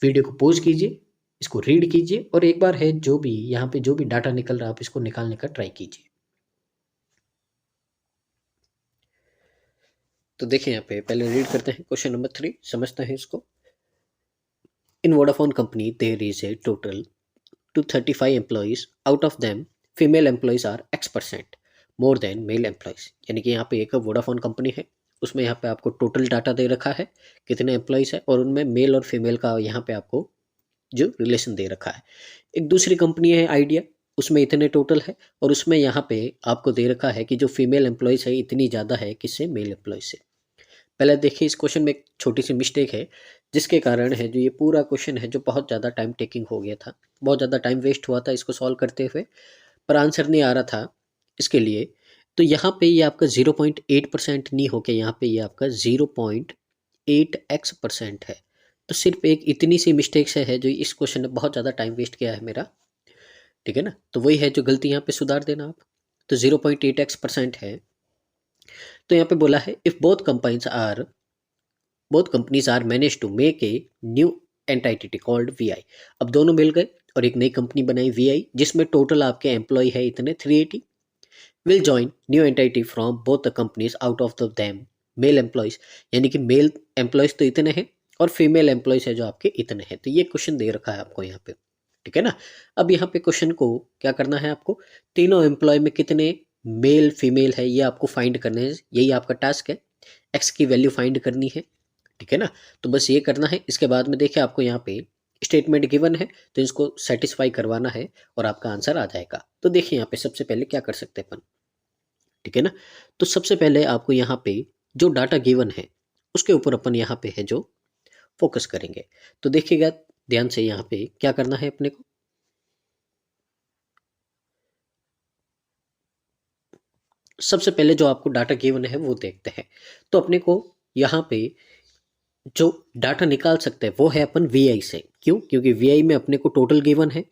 वीडियो को पॉज कीजिए, इसको रीड कीजिए, और एक बार है जो भी यहाँ पे जो भी डाटा निकल रहा है आप इसको निकालने का ट्राई कीजिए। तो देखिए यहाँ पे पहले रीड करते हैं क्वेश्चन नंबर 3, समझते हैं इसको। In Vodafone company there is a total to 35 employees, out of them female employees are X% more than male employees। यानी कि यहाँ पे एक वोडाफोन कंपनी है, उसमें यहाँ पे आपको टोटल डाटा दे रखा है कितने एम्प्लॉयज़ है, और उनमें मेल और फीमेल का यहाँ पे आपको जो रिलेशन दे रखा है। एक दूसरी कंपनी है आइडिया, उसमें इतने टोटल है, और उसमें यहाँ पे आपको दे रखा है कि जो फीमेल एम्प्लॉयज़ है इतनी ज़्यादा है किससे, मेल एम्प्लॉयज़ से। पहले देखिए इस क्वेश्चन में एक छोटी सी मिस्टेक है, जिसके कारण है जो ये पूरा क्वेश्चन है जो बहुत ज़्यादा टाइम टेकिंग हो गया था, बहुत ज़्यादा टाइम वेस्ट हुआ था इसको सॉल्व करते हुए, पर आंसर नहीं आ रहा था इसके लिए। तो यहाँ पे ये आपका 0.8% नहीं होके यहाँ पे ये आपका 0.8x% है। तो सिर्फ एक इतनी सी मिस्टेक से है जो इस क्वेश्चन ने बहुत ज़्यादा टाइम वेस्ट किया है मेरा, ठीक है ना। तो वही है जो गलती यहाँ पे सुधार देना आप। तो 0.8x% है। तो यहाँ पे बोला है if both companies are manage to make a new entity called Vi. अब दोनों मिल गए और एक नई कंपनी बनाई वीआई, जिसमें टोटल आपके एम्प्लॉय है इतने 380। Will join new entity from both the companies out of the them mail employees, यानी कि मेल एम्प्लॉयज तो इतने हैं और फीमेल एम्प्लॉयज है जो आपके इतने हैं। तो ये क्वेश्चन दे रखा है आपको यहाँ पे, ठीक है ना। अब यहाँ पे क्वेश्चन को क्या करना है आपको, तीनों एम्प्लॉय में कितने मेल फीमेल है ये आपको फाइंड करने हैं, यही आपका टास्क है। एक्स की वैल्यू फाइंड करनी है, ठीक है ना। तो बस ये करना है। इसके बाद में देखिए आपको यहाँ पे स्टेटमेंट गिवन है, तो इसको सेटिस्फाई करवाना है और आपका आंसर आ जाएगा। तो देखिए यहाँ पे सबसे पहले क्या कर सकते हैं अपन, ठीक है ना। तो सबसे पहले आपको यहाँ पे जो डाटा गिवन है उसके ऊपर अपन यहाँ पे है जो फोकस करेंगे। तो देखिएगा ध्यान से यहाँ पे क्या करना है अपने को। सबसे पहले जो आपको डाटा गिवन है वो देखते हैं। तो अपने को यहाँ पे जो डाटा निकाल सकते हैं वो है अपन वीआई से। क्यों? क्योंकि वीआई में अपने को टोटल गिवन है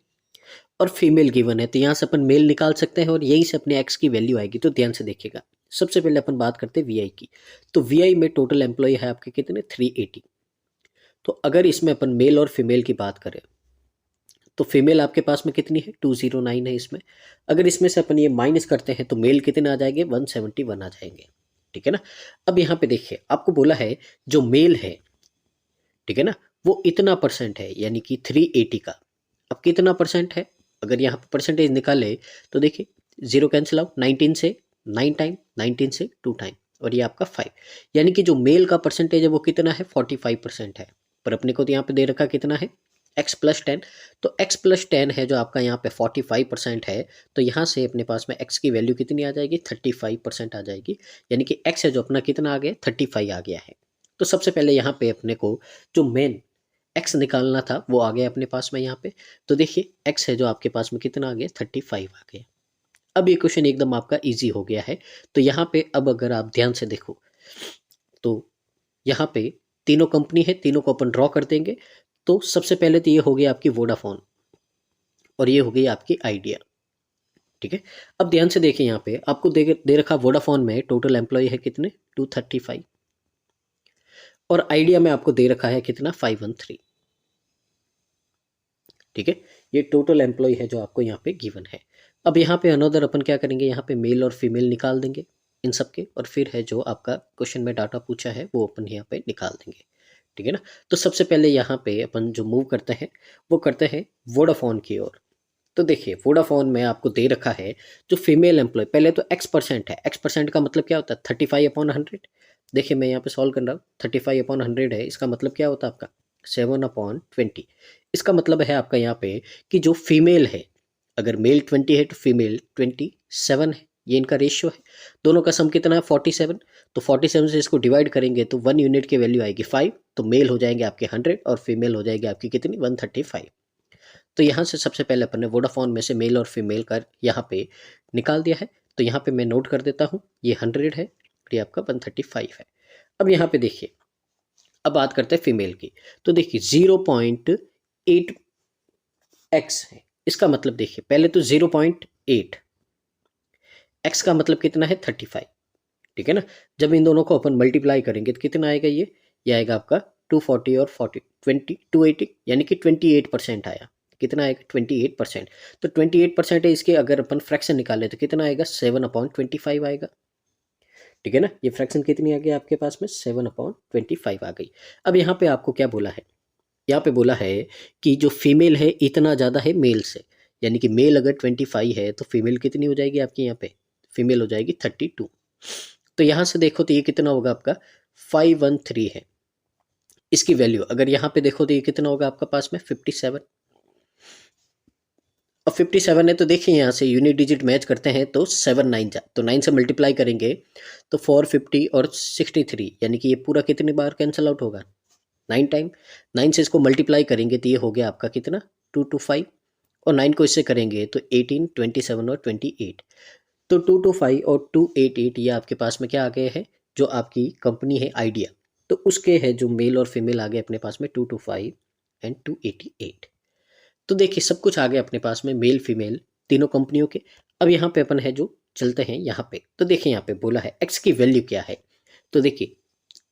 और फीमेल गिवन है, तो यहाँ से अपन मेल निकाल सकते हैं और यहीं से अपने एक्स की वैल्यू आएगी। तो ध्यान से देखिएगा, सबसे पहले अपन बात करते हैं वीआई की। तो वीआई में टोटल एम्प्लॉय है आपके कितने 380। तो अगर इसमें अपन मेल और फीमेल की बात करें तो फीमेल आपके पास में कितनी है 209 है इसमें। अगर इसमें से अपन ये माइनस करते हैं तो मेल कितने आ जाएंगे 171 आ जाएंगे, ठीक है ना। अब यहाँ पे देखिए आपको बोला है जो मेल है, ठीक है ना, वो इतना परसेंट है यानी कि 380 का। अब कितना परसेंट है, अगर यहाँ पर परसेंटेज निकाले तो देखिए जीरो कैंसिल आउट, 19 से 9 टाइम, 19 से 2 टाइम और ये आपका 5, यानी कि जो मेल का परसेंटेज है वो कितना है 45% है। पर अपने को तो यहाँ पे दे रखा कितना है x+10। तो x+10 है जो आपका यहाँ पे 45% है। तो यहाँ से अपने पास में x की वैल्यू कितनी आ जाएगी 35% आ जाएगी, यानी कि x है जो अपना कितना आ गया 35 आ गया है। तो सबसे पहले यहाँ पे अपने को जो मेन x निकालना था वो आ गया अपने पास में यहाँ पे। तो देखिए x है जो आपके पास में कितना आ गया 35 आ गया। अब ये क्वेश्चन एकदम आपका इजी हो गया है। तो यहाँ पे अब अगर आप ध्यान से देखो तो यहाँ पे तीनों कंपनी है, तीनों को अपन ड्रॉ कर देंगे। तो सबसे पहले तो ये हो गई आपकी वोडाफोन और ये हो गई आपकी आइडिया, ठीक है। अब ध्यान से देखिए यहाँ पे आपको दे रखा वोडाफोन में टोटल एम्प्लॉय है कितने 235 और आइडिया में आपको दे रखा है कितना 513, ठीक है। ये टोटल एम्प्लॉय है जो आपको यहाँ पे गिवन है। अब यहाँ पे अनदर अपन क्या करेंगे, यहाँ पे मेल और फीमेल निकाल देंगे इन सब के, और फिर है जो आपका क्वेश्चन में डाटा पूछा है वो अपन यहाँ पे निकाल देंगे, ठीक है ना। तो सबसे पहले यहाँ पे अपन जो मूव करते हैं वो करते हैं वोडाफोन की ओर। तो देखिए वोडाफोन में आपको दे रखा है जो फीमेल एम्प्लॉय, पहले तो x% है। x% का मतलब क्या होता है 35/100। देखिए मैं यहाँ पे सॉल्व कर रहा हूँ, 35/100 है, इसका मतलब क्या होता है आपका 7/20। इसका मतलब है आपका यहाँ पे कि जो फीमेल है, अगर मेल 20 है तो फीमेल 27 है, ये इनका रेशियो है। दोनों का सम कितना है 47। तो 47 से इसको डिवाइड करेंगे तो 1 यूनिट की वैल्यू आएगी 5। तो मेल हो जाएंगे आपके 100 और फीमेल हो जाएगी आपकी कितनी 135। तो यहाँ से सबसे पहले अपन ने वोडाफोन में से मेल और फीमेल का यहाँ पे निकाल दिया है। तो यहाँ पे मैं नोट कर देता हूँ, ये 100 है और ये आपका 135 है। अब यहाँ पे देखिए, अब बात करते हैं फीमेल की। तो देखिए 0.8x है, इसका मतलब देखिए पहले तो 0.8, x का मतलब कितना है 35, ठीक है ना। जब इन दोनों को अपन मल्टीप्लाई करेंगे तो कितना आएगा, ये आएगा आपका 240 और 280, यानी कि 28% आया। कितना आएगा 28%। तो 28% है इसके, अगर अपन फ्रैक्शन निकाले तो कितना आएगा 7/25 आएगा, ठीक है ना। ये फ्रैक्शन कितनी आ गई आपके पास में 7/25 आ गई। अब यहाँ पे आपको क्या बोला है, यहाँ पे बोला है कि जो फीमेल है इतना ज़्यादा है मेल से, यानी कि मेल अगर 25 है तो फीमेल कितनी हो जाएगी आपकी, यहाँ पे फीमेल हो जाएगी 32। तो यहाँ से देखो तो ये कितना होगा आपका 513 है इसकी वैल्यू। अगर यहाँ पे देखो तो ये कितना होगा आपका पास में 57। अब और 57 है तो देखिए यहाँ से यूनिट डिजिट मैच करते हैं तो 7 9 जा, तो 9 से मल्टीप्लाई करेंगे तो 450 और 63, यानी कि ये पूरा कितनी बार कैंसिल आउट होगा, 9 टाइम। 9 से इसको मल्टीप्लाई करेंगे तो ये हो गया आपका कितना, 225, और 9 को इससे करेंगे तो 18 27 और 28, तो 225 और 288 ये आपके पास में क्या आ गए हैं, जो आपकी कंपनी है आइडिया, तो उसके है जो मेल और फीमेल आ गए अपने पास में 225 एंड 288। तो देखिए सब कुछ आ गया अपने पास में मेल फीमेल तीनों कंपनियों के। अब यहाँ पे अपन है जो चलते हैं यहाँ पे, तो देखिए यहाँ पे बोला है एक्स की वैल्यू क्या है, तो देखिए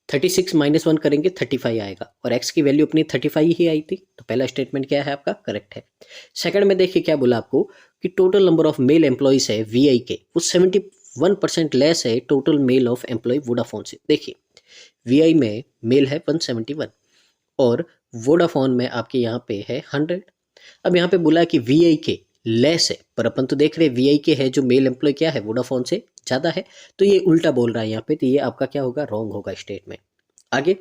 36 माइनस 1 करेंगे 35 आएगा, और एक्स की वैल्यू अपनी 35 ही आई थी, तो पहला स्टेटमेंट क्या है आपका, करेक्ट है। सेकंड में देखिए क्या बोला आपको कि total number of male employees है वीआई के, वो 71% लेस है total male of employ Vodafone से। देखिए वीआई में मेल है 171 और वोडाफोन में आपके यहाँ पे है 100। अब यहाँ पे बोला कि वीआई के लेस है, पर अपन तो देख रहे हैं वीआई के है जो मेल एम्प्लॉय क्या है वोडाफोन से ज़्यादा है, तो ये उल्टा बोल रहा है यहाँ पे, तो ये आपका क्या होगा, रॉन्ग होगा स्टेटमेंट। आगे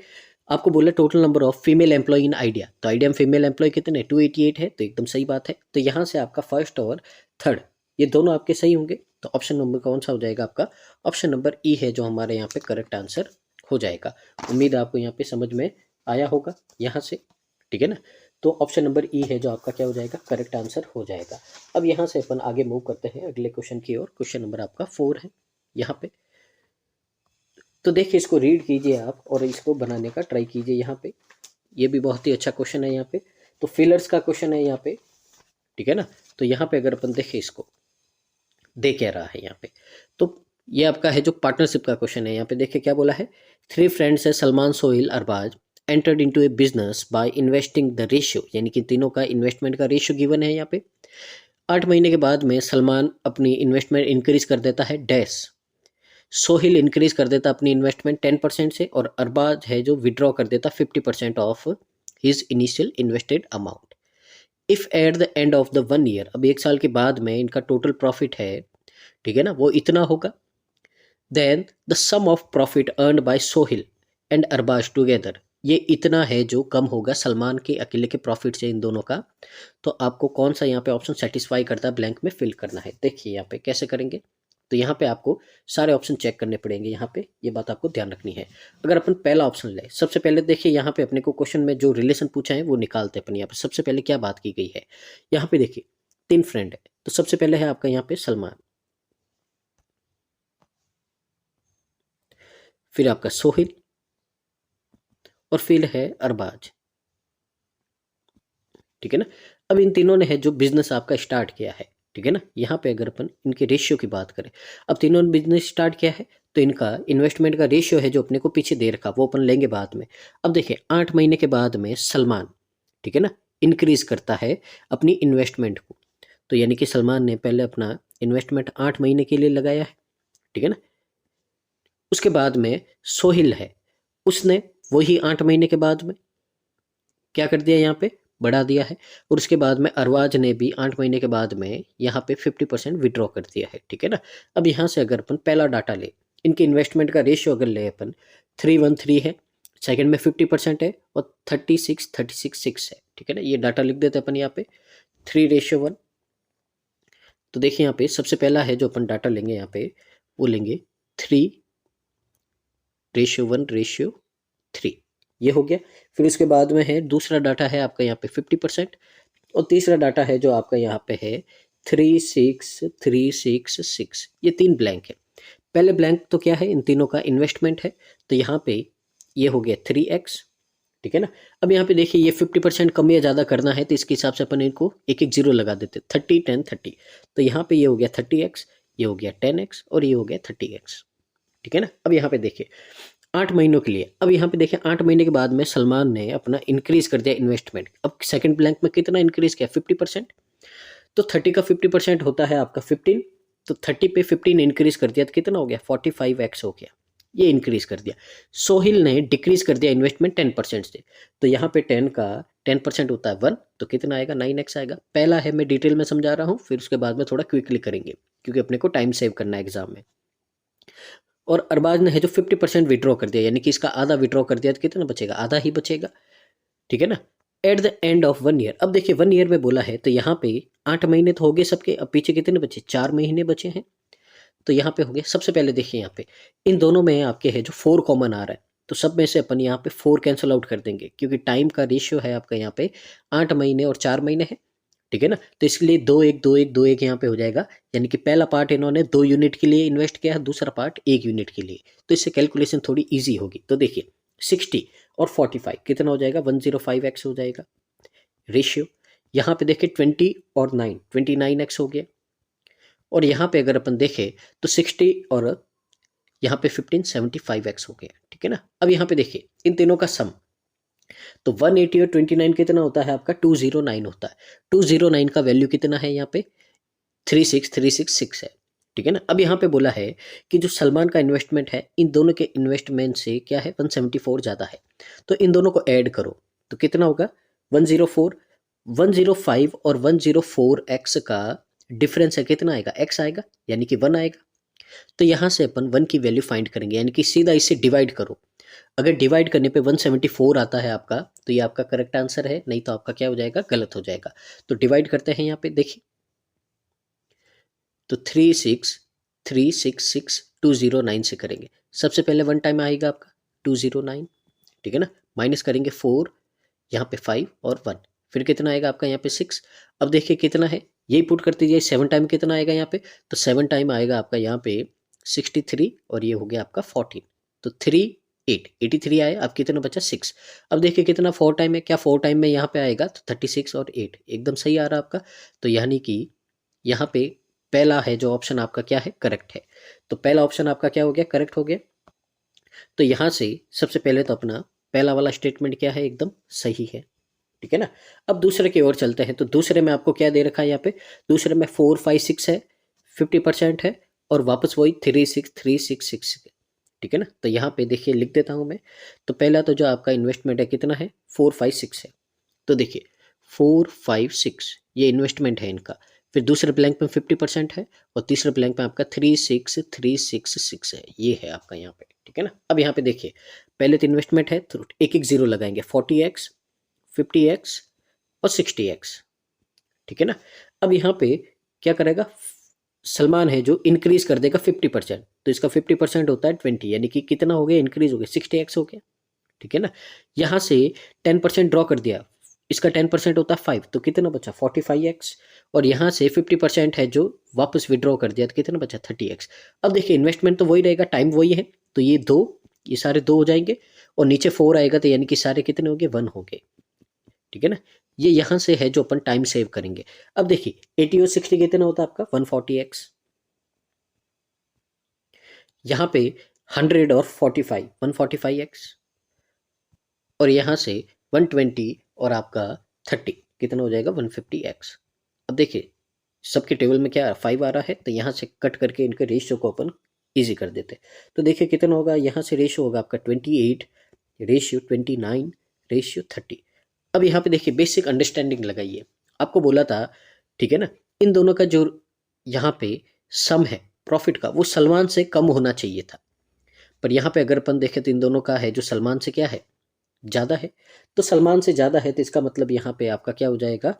आपको बोला total number of female employee in idea, तो आइडिया में फीमेल एम्प्लॉय कितने 288 है, तो एकदम सही बात है। तो यहाँ से आपका फर्स्ट और थर्ड ये दोनों आपके सही होंगे, तो ऑप्शन नंबर कौन सा हो जाएगा आपका, ऑप्शन नंबर ई है जो हमारे यहाँ पे करेक्ट आंसर हो जाएगा। उम्मीद है आपको यहाँ पे समझ में आया होगा यहाँ से, ठीक है ना। तो ऑप्शन नंबर ई है जो आपका क्या हो जाएगा, करेक्ट आंसर हो जाएगा। अब यहाँ से अपन आगे मूव करते हैं अगले क्वेश्चन की ओर। क्वेश्चन नंबर आपका 4 है यहाँ पे, तो देखिए इसको रीड कीजिए आप और इसको बनाने का ट्राई कीजिए यहाँ पे। ये भी बहुत ही अच्छा क्वेश्चन है यहाँ पे, तो फिलर्स का क्वेश्चन है यहाँ पे, ठीक है ना। तो यहाँ पे अगर अपन देखें इसको, दे क्या रहा है यहाँ पे, तो ये आपका है जो पार्टनरशिप का क्वेश्चन है। यहाँ पे देखिए क्या बोला है, 3 फ्रेंड्स है Salman Sohail Arbaaz entered into a business by investing the ratio, यानी कि तीनों का इन्वेस्टमेंट का रेशियो गिवन है यहाँ पे। 8 महीने के बाद में सलमान अपनी इन्वेस्टमेंट इंक्रीज कर देता है डैश, सोहिल इंक्रीज कर देता अपनी इन्वेस्टमेंट 10% से, और अरबाज है जो विड्रॉ कर देता 50% of his initial invested amount. If at the end of the 1 year, अब 1 साल के बाद में इनका टोटल प्रॉफिट है, ठीक है ना, वो इतना होगा, then the sum of profit earned by Sohail and Arbaaz together, ये इतना है जो कम होगा सलमान के अकेले के प्रॉफिट से इन दोनों का। तो आपको कौन सा यहाँ पे ऑप्शन सेटिस्फाई करता है ब्लैंक में फिल करना है। देखिए यहाँ पे कैसे करेंगे, तो यहाँ पे आपको सारे ऑप्शन चेक करने पड़ेंगे, यहाँ पे ये बात आपको ध्यान रखनी है। अगर अपन पहला ऑप्शन ले, सबसे पहले देखिए यहाँ पे अपने को क्वेश्चन में जो रिलेशन पूछा है वो निकालते हैं अपन। यहाँ पे सबसे पहले क्या बात की गई है, यहाँ पे देखिए 3 फ्रेंड है, तो सबसे पहले है आपका यहाँ पे सलमान, फिर आपका सोहिल, और फिर है अरबाज, ठीक है ना। अब इन तीनों ने है जो बिजनेस आपका स्टार्ट किया है, ठीक है ना। यहाँ पे अगर अपन इनके रेशियो की बात करें, अब तीनों ने बिजनेस स्टार्ट किया है तो इनका इन्वेस्टमेंट का रेशियो है जो अपने को पीछे दे रखा, वो अपन लेंगे बाद में। अब देखिए 8 महीने के बाद में सलमान, ठीक है ना, इंक्रीज करता है अपनी इन्वेस्टमेंट को, तो यानी कि सलमान ने पहले अपना इन्वेस्टमेंट 8 महीने के लिए लगाया है, ठीक है ना। उसके बाद में सोहिल है, उसने वही 8 महीने के बाद में क्या कर दिया, यहाँ पे बढ़ा दिया है, और उसके बाद में अरबाज ने भी 8 महीने के बाद में यहाँ पे 50% विड्रॉ कर दिया है, ठीक है ना। अब यहाँ से अगर अपन पहला डाटा ले, इनके इन्वेस्टमेंट का रेशियो अगर ले अपन 313 है, सेकंड में 50% है, और 36 है, ठीक है ना। ये डाटा लिख देते अपन यहाँ पे 3:1। तो देखिए यहाँ पे सबसे पहला है जो अपन डाटा लेंगे यहाँ पे, वो लेंगे 3:1:3, ये हो गया। फिर उसके बाद में है दूसरा डाटा है आपका यहाँ पे 50%, और तीसरा डाटा है जो आपका यहाँ पे है 36366, ये 3 ब्लैंक है। पहले ब्लैंक तो क्या है, इन तीनों का इन्वेस्टमेंट है, तो यहाँ पे ये हो गया 3x, ठीक है ना। अब यहाँ पे देखिए ये 50% कम या ज़्यादा करना है, तो इसके हिसाब से अपन इनको एक एक जीरो लगा देते, 30 10 30, तो यहाँ पे ये हो गया 30x, ये हो गया 10x, और ये हो गया 30x, ठीक है ना। अब यहाँ पे देखिए 8 महीनों के लिए, अब यहाँ पे देखिए 8 महीने के बाद में सलमान ने अपना इंक्रीज कर दिया इन्वेस्टमेंट। अब सेकंड ब्लैंक में कितना इंक्रीज किया, 50%, तो 30 का 50% होता है आपका 15, तो 30 पे 15 इंक्रीज कर दिया तो कितना हो गया, 45x हो गया, ये इंक्रीज कर दिया। सोहिल ने डिक्रीज कर दिया इन्वेस्टमेंट 10% से, तो यहाँ पे 10 का 10% होता है 1, तो कितना आएगा, 9x आएगा। पहला है मैं डिटेल में समझा रहा हूँ, फिर उसके बाद में थोड़ा क्विकली करेंगे क्योंकि अपने को टाइम सेव करना है एग्जाम में। और अरबाज ने है जो 50% विड्रॉ कर दिया, यानी कि इसका आधा विड्रॉ कर दिया तो कितना बचेगा, आधा ही बचेगा, ठीक है ना। At the end of 1 year, अब देखिए 1 ईयर में बोला है, तो यहाँ पे 8 महीने तो हो गए सबके, अब पीछे कितने बचे, 4 महीने बचे हैं। तो यहाँ पे हो गया, सबसे पहले देखिए यहाँ पे इन दोनों में आपके है जो 4 कॉमन आ रहा है, तो सब में से अपन यहाँ पे 4 कैंसिल आउट कर देंगे, क्योंकि टाइम का रेशियो है आपका यहाँ पे 8 महीने और 4 महीने है, ठीक है ना। तो इसलिए 2 1 यहाँ पे हो जाएगा, यानी कि पहला पार्ट इन्होंने 2 यूनिट के लिए इन्वेस्ट किया है, दूसरा पार्ट 1 यूनिट के लिए, तो इससे कैलकुलेशन थोड़ी ईजी होगी। तो देखिए 60 और 45 कितना हो जाएगा, 105x हो जाएगा रेशियो। यहाँ पे देखिए 20 और 9, 29x हो गया। और यहाँ पे अगर अपन देखें तो 60 और यहाँ पे 15, 75x हो गया, ठीक है ना। अब यहाँ पे देखिए इन तीनों का सम, तो 180 और 29 कितना होता है आपका, 209 होता है। 209 का वैल्यू कितना है यहाँ पे, 36366 है, ठीक है ना। अब यहाँ पे बोला है कि जो सलमान का इन्वेस्टमेंट है, इन दोनों के इन्वेस्टमेंट से क्या है, 174 ज़्यादा है, तो इन दोनों को ऐड करो तो कितना होगा, 104, 105 और 104x का डिफरेंस है, कितना आएगा, x आएगा, यानी कि 1 आएगा। तो यहाँ से अपन 1 की वैल्यू फाइंड करेंगे, यानी कि सीधा इसे डिवाइड करो। अगर डिवाइड करने पे 174 आता है आपका, तो ये आपका करेक्ट आंसर है, नहीं तो आपका क्या हो जाएगा, गलत हो जाएगा। तो डिवाइड करते हैं यहाँ पे, देखिए तो 36366 से करेंगे। सबसे पहले 1 टाइम आएगा आपका 209, ठीक है ना, माइनस करेंगे 4, यहाँ पे 5 और 1, फिर कितना आएगा आपका यहाँ पे 6। अब देखिए कितना है, यही पुट कर दीजिए, 7 टाइम कितना आएगा यहाँ पे, तो 7 टाइम आएगा आपका यहाँ पे 63, और ये हो गया आपका 14, तो 83 आया। अब कितना बचा, 6। अब देखिए कितना 4 टाइम है, क्या 4 टाइम में यहाँ पे आएगा, तो 36 और 8 एकदम सही आ रहा आपका। तो यानी कि यहाँ पे पहला है जो ऑप्शन आपका क्या है, करेक्ट है। तो पहला ऑप्शन आपका क्या हो गया, करेक्ट हो गया। तो यहाँ से सबसे पहले तो अपना पहला वाला स्टेटमेंट क्या है, एकदम सही है, ठीक है ना। अब दूसरे की ओर चलते हैं, तो दूसरे में आपको क्या दे रखा है यहाँ पे, दूसरे में 4 5 6 है, 50% है, और वापस वही 36366, ठीक है ना। तो यहाँ पे देखिए लिख देता हूँ मैं। तो पहला तो जो आपका इन्वेस्टमेंट है कितना है, 4 5 6 है। तो देखिए 4 5 6 ये इन्वेस्टमेंट है इनका। फिर दूसरे ब्लैंक में 50% है, और तीसरे ब्लैंक में आपका 36366 है, ये है आपका यहाँ पे, ठीक है ना। अब यहाँ पे देखिए पहले तो इन्वेस्टमेंट है, तो एक एक जीरो लगाएंगे, 40x 50x और 60x, ठीक है ना। अब यहाँ पे क्या करेगा, सलमान है जो इंक्रीज कर देगा 50%, तो इसका 50% होता है 20, यानी कि कितना हो गया, इंक्रीज हो गया 60x हो गया, ठीक है ना। यहाँ से 10% ड्रॉ कर दिया, इसका 10% होता है 5, तो कितना बचा 45x, और यहाँ से 50% है जो वापस विड्रॉ कर दिया, तो कितना बचा 30x। अब देखिए इन्वेस्टमेंट तो वही रहेगा, टाइम वही है, तो ये दो, ये सारे 2 हो जाएंगे, और नीचे 4 आएगा, तो यानी कि सारे कितने हो गए, 1 हो गए, ठीक है ना। ये यहाँ से है जो अपन टाइम सेव करेंगे। अब देखिए 80 और 60 कितना होता है आपका, 140x। यहाँ पे 100 और 45, 145x, और यहाँ से 120 और आपका 30 कितना हो जाएगा, 150x। अब देखिए सबके टेबल में क्या 5 आ रहा है, तो यहाँ से कट करके इनके रेशियो को अपन इजी कर देते। तो देखिए कितना होगा, यहाँ से रेशियो होगा आपका 28 रेशियो 29 रेशियो 30। अब यहाँ पे देखिए बेसिक अंडरस्टैंडिंग लगाइए, आपको बोला था, ठीक है ना, इन दोनों का जो यहाँ पे सम है प्रॉफिट का, वो सलमान से कम होना चाहिए था, पर यहाँ पे अगर अपन देखें तो इन दोनों का है जो सलमान से क्या है, ज़्यादा है। तो सलमान से ज़्यादा है, तो इसका मतलब यहाँ पे आपका क्या हो जाएगा,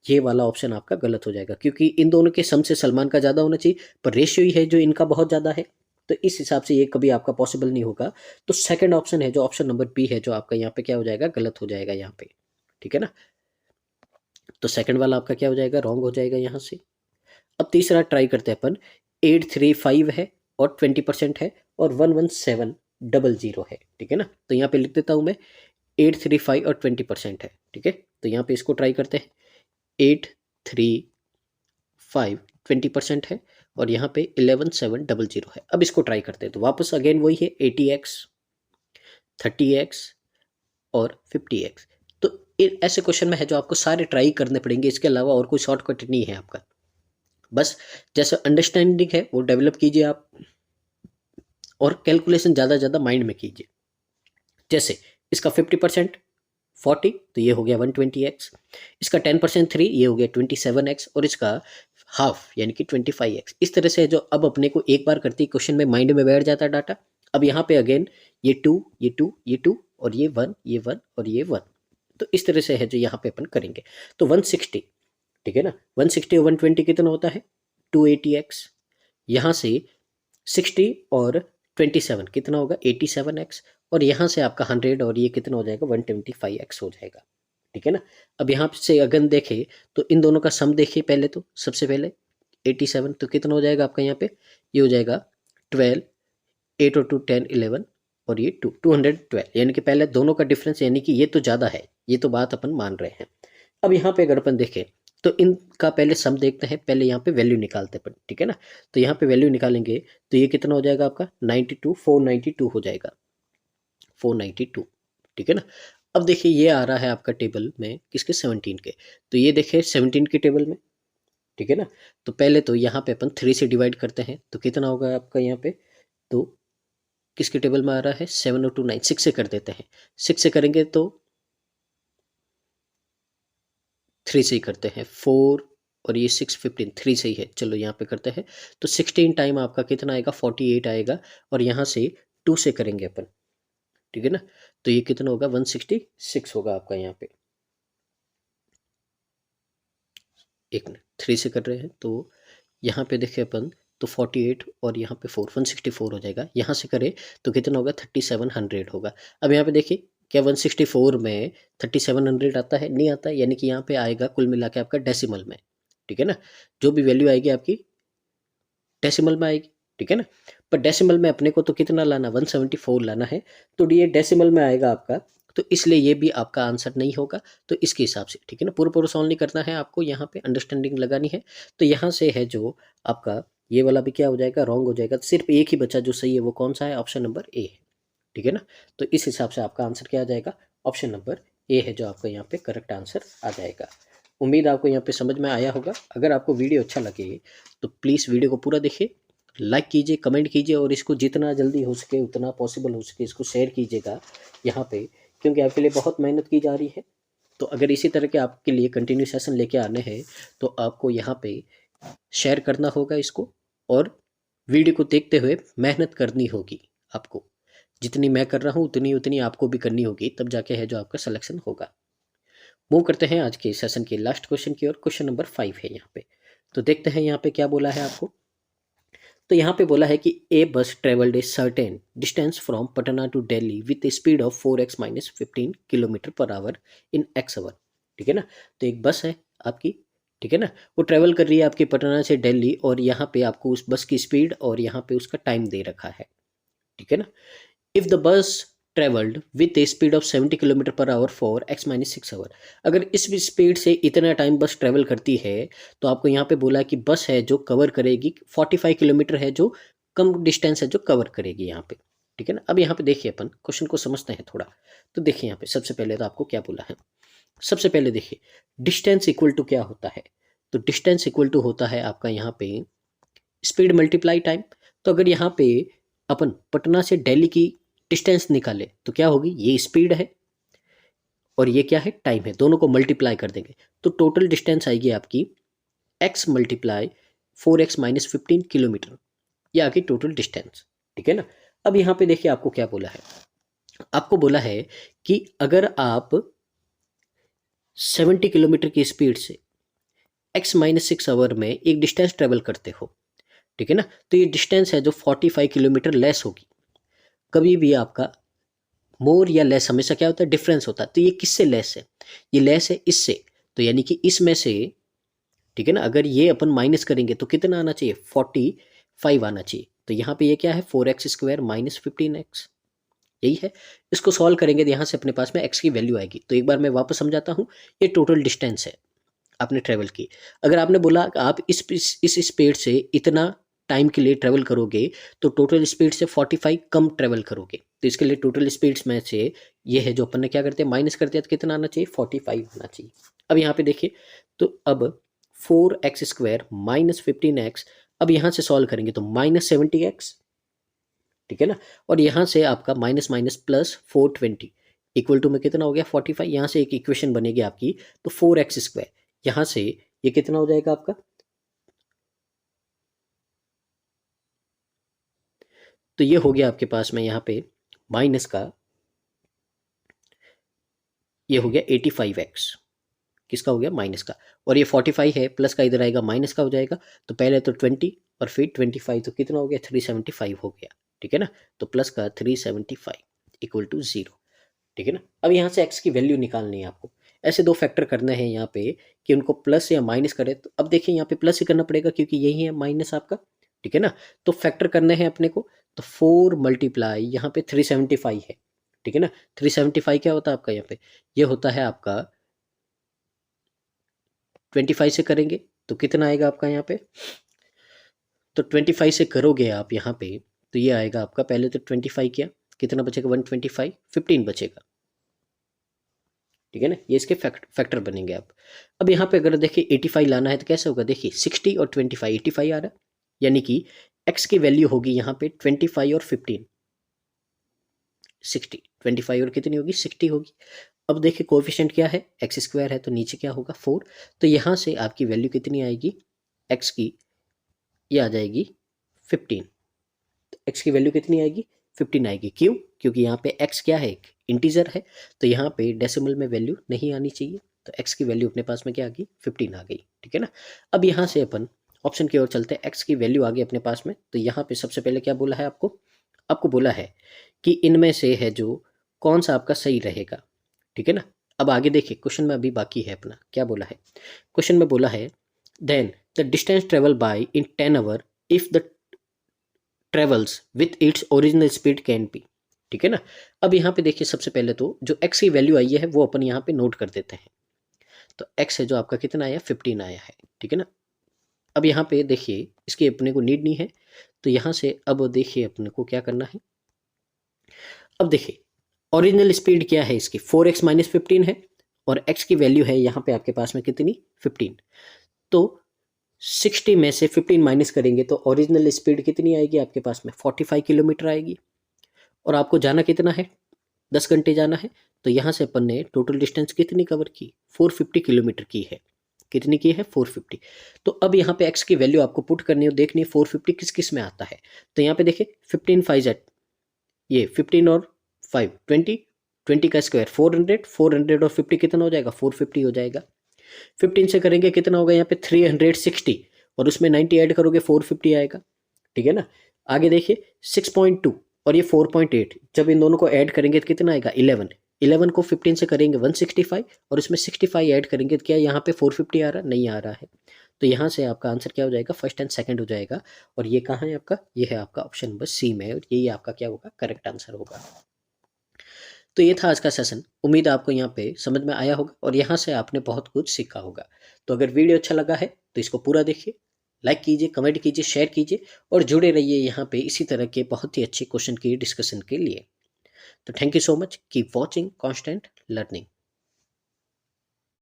ये वाला ऑप्शन आपका गलत हो जाएगा, क्योंकि इन दोनों के सम से सलमान का ज़्यादा होना चाहिए, पर रेशियो ही है जो इनका बहुत ज़्यादा है, तो इस हिसाब से ये कभी आपका पॉसिबल नहीं होगा। तो सेकंड ऑप्शन है जो ऑप्शन नंबर बी है, जो आपका यहाँ पे क्या हो जाएगा, गलत हो जाएगा यहाँ पे, ठीक है ना। तो सेकंड वाला आपका क्या हो जाएगा, रॉन्ग हो जाएगा यहाँ से। अब तीसरा ट्राई करते हैं अपन, 835 है और 20% है, और 11700 है, ठीक है ना। तो यहाँ पे लिख देता हूँ मैं, 835 और 20% है, ठीक है। तो यहाँ पे इसको ट्राई करते हैं, 835 20% है, और यहाँ पे 11700 है। अब इसको ट्राई करते हैं, तो वापस अगेन वही है, 80x 30x और 50x। तो ऐसे क्वेश्चन में है जो आपको सारे ट्राई करने पड़ेंगे, इसके अलावा और कोई शॉर्टकट नहीं है आपका। बस जैसा अंडरस्टैंडिंग है वो डेवलप कीजिए आप, और कैलकुलेशन ज़्यादा ज़्यादा माइंड में कीजिए। जैसे इसका 50% 40, तो ये हो गया 120x, इसका 10% 3, ये हो गया 27x, और इसका हाफ यानी कि 25x। इस तरह से जो अब अपने को एक बार करते ही क्वेश्चन में माइंड में बैठ जाता है डाटा। अब यहाँ पे अगेन ये 2 ये 2 ये 2 और ये 1 ये 1 और ये 1, तो इस तरह से है जो यहाँ पे अपन करेंगे। तो 160 ठीक है ना। 160 और 120 कितना होता है 280x। यहाँ से 60 और 27 कितना होगा 87x। और यहाँ से आपका 100 और ये कितना हो जाएगा 125x हो जाएगा। ठीक है ना। अब यहाँ से अगर देखें तो इन दोनों का सम देखिए पहले, तो सबसे पहले 87 तो कितना हो जाएगा आपका यहाँ पे, ये हो जाएगा 12, 8 और 2 10 11 और ये 212, यानी कि पहले दोनों का डिफरेंस, यानी कि ये तो ज़्यादा है, ये तो बात अपन मान रहे हैं। अब यहाँ पे अगर अपन देखें तो इनका पहले सम देखते हैं, पहले यहाँ पे वैल्यू निकालते हैं, ठीक है ना। तो यहाँ पे वैल्यू निकालेंगे तो ये कितना हो जाएगा आपका 92, 492 हो जाएगा 492। ठीक है ना। अब देखिए ये आ रहा है आपका टेबल में किसके 17 के, तो ये देखिए 17 के टेबल में। ठीक है ना। तो पहले तो यहाँ पे अपन 3 से डिवाइड करते हैं तो कितना होगा आपका यहाँ पे, तो किसके टेबल में आ रहा है 7 और 2 9, 6 से कर देते हैं। 6 से करेंगे तो 3 से ही करते हैं, 4 और ये 6 15, 3 से ही है, चलो यहाँ पे करते हैं। तो 16 टाइम आपका कितना आएगा 48 आएगा, और यहाँ से 2 से करेंगे अपन। ठीक है ना। तो ये कितना होगा 166 होगा आपका यहाँ पे। एक मिनट, 3 से कर रहे हैं तो यहाँ पे देखें अपन तो 48 और यहाँ पे 4, 164 हो जाएगा। यहाँ से करें तो कितना होगा 3700 होगा। अब यहाँ पे देखिए क्या 164 में 3700 आता है, नहीं आता, यानी कि यहाँ पे आएगा कुल मिला के आपका डेसिमल में। ठीक है ना। जो भी वैल्यू आएगी आपकी डेसिमल में आएगी। ठीक है ना। पर डेसिमल में अपने को तो कितना लाना 174 लाना है, तो ये डेसिमल में आएगा आपका, तो इसलिए ये भी आपका आंसर नहीं होगा। तो इसके हिसाब से ठीक है ना, पूरा पूरा सॉल्व नहीं करना है आपको, यहाँ पे अंडरस्टैंडिंग लगानी है। तो यहाँ से है जो आपका ये वाला भी क्या हो जाएगा रॉन्ग हो जाएगा, सिर्फ एक ही बचा जो सही है, वो कौन सा है, ऑप्शन नंबर ए है। ठीक है ना। तो इस हिसाब से आपका आंसर क्या आ जाएगा, ऑप्शन नंबर ए है जो आपका यहाँ पे करेक्ट आंसर आ जाएगा। उम्मीद आपको यहाँ पे समझ में आया होगा। अगर आपको वीडियो अच्छा लगे तो प्लीज़ वीडियो को पूरा देखिए, लाइक कीजिए, कमेंट कीजिए, और इसको जितना जल्दी हो सके उतना पॉसिबल हो सके इसको शेयर कीजिएगा यहाँ पे, क्योंकि आपके लिए बहुत मेहनत की जा रही है। तो अगर इसी तरह के आपके लिए कंटिन्यू सेशन लेके आने हैं तो आपको यहाँ पे शेयर करना होगा इसको, और वीडियो को देखते हुए मेहनत करनी होगी आपको। जितनी मैं कर रहा हूँ उतनी उतनी आपको भी करनी होगी, तब जाके है जो आपका सिलेक्शन होगा। मूव करते हैं आज के सेशन के लास्ट क्वेश्चन की ओर। क्वेश्चन नंबर 5 है यहाँ पे। तो देखते हैं यहाँ पे क्या बोला है आपको। तो यहाँ पे बोला है कि a bus travelled a certain distance from Patna to Delhi with a speed of 4x minus 15 kilometre per hour in x hour. ठीक है ना। तो एक बस है आपकी, ठीक है ना, वो ट्रेवल कर रही है आपकी पटना से दिल्ली, और यहाँ पे आपको उस बस की स्पीड और यहाँ पे उसका टाइम दे रखा है। ठीक है ना। If the bus travelled with a speed of 70 kilometre per hour for x minus 6 hour, अगर इस स्पीड से इतना टाइम बस ट्रेवल करती है तो आपको यहाँ पे बोला कि बस है जो कवर करेगी 45 किलोमीटर है, जो कम डिस्टेंस है जो कवर करेगी यहाँ पे। ठीक है ना। अब यहाँ पे देखिए अपन क्वेश्चन को समझते हैं थोड़ा। तो देखिए यहाँ पे सबसे पहले तो आपको क्या बोला है, सबसे पहले देखिए डिस्टेंस इक्वल टू क्या होता है। तो डिस्टेंस इक्वल टू होता है आपका यहाँ पे स्पीड मल्टीप्लाई टाइम। तो अगर यहाँ पे अपन पटना से दिल्ली की डिस्टेंस निकाले तो क्या होगी, ये स्पीड है और ये क्या है टाइम है, दोनों को मल्टीप्लाई कर देंगे तो टोटल डिस्टेंस आएगी आपकी x multiply 4x minus 15 kilometre, ये आगे टोटल डिस्टेंस। ठीक है ना। अब यहाँ पे देखिए आपको क्या बोला है, आपको बोला है कि अगर आप 70 किलोमीटर की स्पीड से x माइनस 6 आवर में एक डिस्टेंस ट्रेवल करते हो, ठीक है ना, तो ये डिस्टेंस है जो 45 किलोमीटर लेस होगी। कभी भी आपका मोर या लेस हमेशा क्या होता है, डिफरेंस होता है। तो ये किससे लेस है, ये लेस है इससे, तो यानी कि इसमें से, ठीक है ना, अगर ये अपन माइनस करेंगे तो कितना आना चाहिए 45 आना चाहिए। तो यहाँ पे ये क्या है 4x स्क्वायर माइनस 15x, यही है। इसको सॉल्व करेंगे तो यहाँ से अपने पास में x की वैल्यू आएगी। तो एक बार मैं वापस समझाता हूँ, ये टोटल डिस्टेंस है आपने ट्रेवल की। अगर आपने बोला आप इस स्पीड से इतना टाइम के लिए ट्रेवल करोगे तो टोटल स्पीड से 45 कम ट्रेवल करोगे, तो इसके लिए टोटल स्पीड्स में से ये है जो अपन ने क्या करते हैं माइनस कर दिया, तो कितना आना चाहिए 45 आना चाहिए। अब यहाँ पे देखिए तो अब 4x स्क्वायर माइनस 15x, अब यहाँ से सॉल्व करेंगे तो माइनस 70x, ठीक है ना, और यहाँ से आपका minus minus plus 420 equal to में कितना हो गया 45। यहाँ से एक इक्वेशन बनेगी आपकी, तो 4x स्क्वायर, यहाँ से ये कितना हो जाएगा आपका, तो ये हो गया आपके पास में यहाँ पे माइनस का, ये हो गया 85x, किसका हो गया, माइनस का। और ये 45 है, प्लस का इधर आएगा, माइनस का हो जाएगा। तो पहले तो 20 और फिर 25, तो कितना हो गया, 375 हो गया। ठीक है ना, तो प्लस का 375 इक्वल टू 0। ठीक है ना। अब यहाँ से x की वैल्यू निकालनी है आपको। ऐसे दो फैक्टर करने हैं यहाँ पे कि उनको प्लस या माइनस करें। तो अब देखिए यहाँ पे प्लस ही करना पड़ेगा क्योंकि यही है माइनस आपका। ठीक है ना, तो फैक्टर करने हैं अपने को। तो 4 मल्टीप्लाई यहाँ पे 375 है। ठीक है ना, 375 क्या होता है आपका यहाँ पे, ये होता है आपका 25 से करेंगे तो कितना आएगा आपका यहाँ पे। तो 25 से करोगे आप यहाँ पे तो ये आएगा आपका, पहले तो 25 किया, कितना बचेगा, 125, 15 बचेगा। ठीक है ना, ये इसके फैक्टर बनेंगे आप। अब यहाँ पे अगर देखिए 85 लाना है तो कैसे होगा, देखिए 60 और 25, 85 आ रहा है, यानी कि x की वैल्यू होगी यहाँ पे 25 और 15, 60, 25 और कितनी होगी, 60 होगी। अब देखिए कोएफिशिएंट क्या है, एक्स स्क्वायर है, तो नीचे क्या होगा 4। तो यहाँ से आपकी वैल्यू कितनी आएगी x की, ये आ जाएगी 15। तो x की वैल्यू कितनी आएगी, 15 आएगी। क्यों, क्योंकि यहाँ पे x क्या है, एक इंटीजर है, तो यहाँ पे डेसिमल में वैल्यू नहीं आनी चाहिए। तो x की वैल्यू अपने पास में क्या आ गई, 15 आ गई। ठीक है ना। अब यहाँ से अपन ऑप्शन की ओर चलते हैं, x की वैल्यू आ गई अपने पास में। तो यहाँ पे सबसे पहले क्या बोला है आपको, आपको बोला है कि इनमें से है जो कौन सा आपका सही रहेगा। ठीक है ना। अब आगे देखिए क्वेश्चन में अभी बाकी है अपना, क्या बोला है क्वेश्चन में, बोला है then the distance travel by in 10 hour if the travels with its original speed can be. ठीक है ना। अब यहाँ पे देखिए सबसे पहले तो जो x की वैल्यू आई है वो अपन यहाँ पे नोट कर देते हैं। तो x है जो आपका कितना आया, 15 आया है। ठीक है ना। अब यहाँ पे देखिए इसकी अपने को नीड नहीं है, तो यहाँ से अब देखिए अपने को क्या करना है। अब देखिए ओरिजिनल स्पीड क्या है इसकी, 4x माइनस 15 है, और x की वैल्यू है यहाँ पे आपके पास में कितनी, 15। तो 60 में से 15 माइनस करेंगे तो ओरिजिनल स्पीड कितनी आएगी आपके पास में, 45 किलोमीटर आएगी। और आपको जाना कितना है, 10 घंटे जाना है। तो यहाँ से अपन ने टोटल डिस्टेंस कितनी कवर की, 450 किलोमीटर की है। कितनी की है, 450। तो अब यहाँ पे x की वैल्यू आपको पुट करनी है, देखनी है 450 किस किस में आता है। तो यहाँ पे देखिए 15 5 ये 15 और 5 20, 20 का स्क्वायर 400, 400 और 50 कितना हो जाएगा, 450 हो जाएगा। 15 से करेंगे कितना होगा यहाँ पे 360, और उसमें 90 ऐड करोगे 450 आएगा। ठीक है ना। आगे देखिए 6.2 और ये 4.8, जब इन दोनों को ऐड करेंगे तो कितना आएगा, 11। 11 को 15 से करेंगे 165, और उसमें 65 ऐड करेंगे तो क्या यहाँ पे 450 आ रहा, नहीं आ रहा है। तो यहाँ से आपका आंसर क्या हो जाएगा, फर्स्ट एंड सेकंड हो जाएगा। और ये कहाँ है आपका, ये है आपका ऑप्शन नंबर सी में, और यही आपका क्या होगा, करेक्ट आंसर होगा। तो ये था आज का सेशन। उम्मीद है आपको यहाँ पे समझ में आया होगा और यहाँ से आपने बहुत कुछ सीखा होगा। तो अगर वीडियो अच्छा लगा है तो इसको पूरा देखिए, लाइक कीजिए, कमेंट कीजिए, शेयर कीजिए, और जुड़े रहिए यहाँ पे इसी तरह के बहुत ही अच्छे क्वेश्चन की डिस्कशन के लिए। तो thank you so much, keep watching constant learning.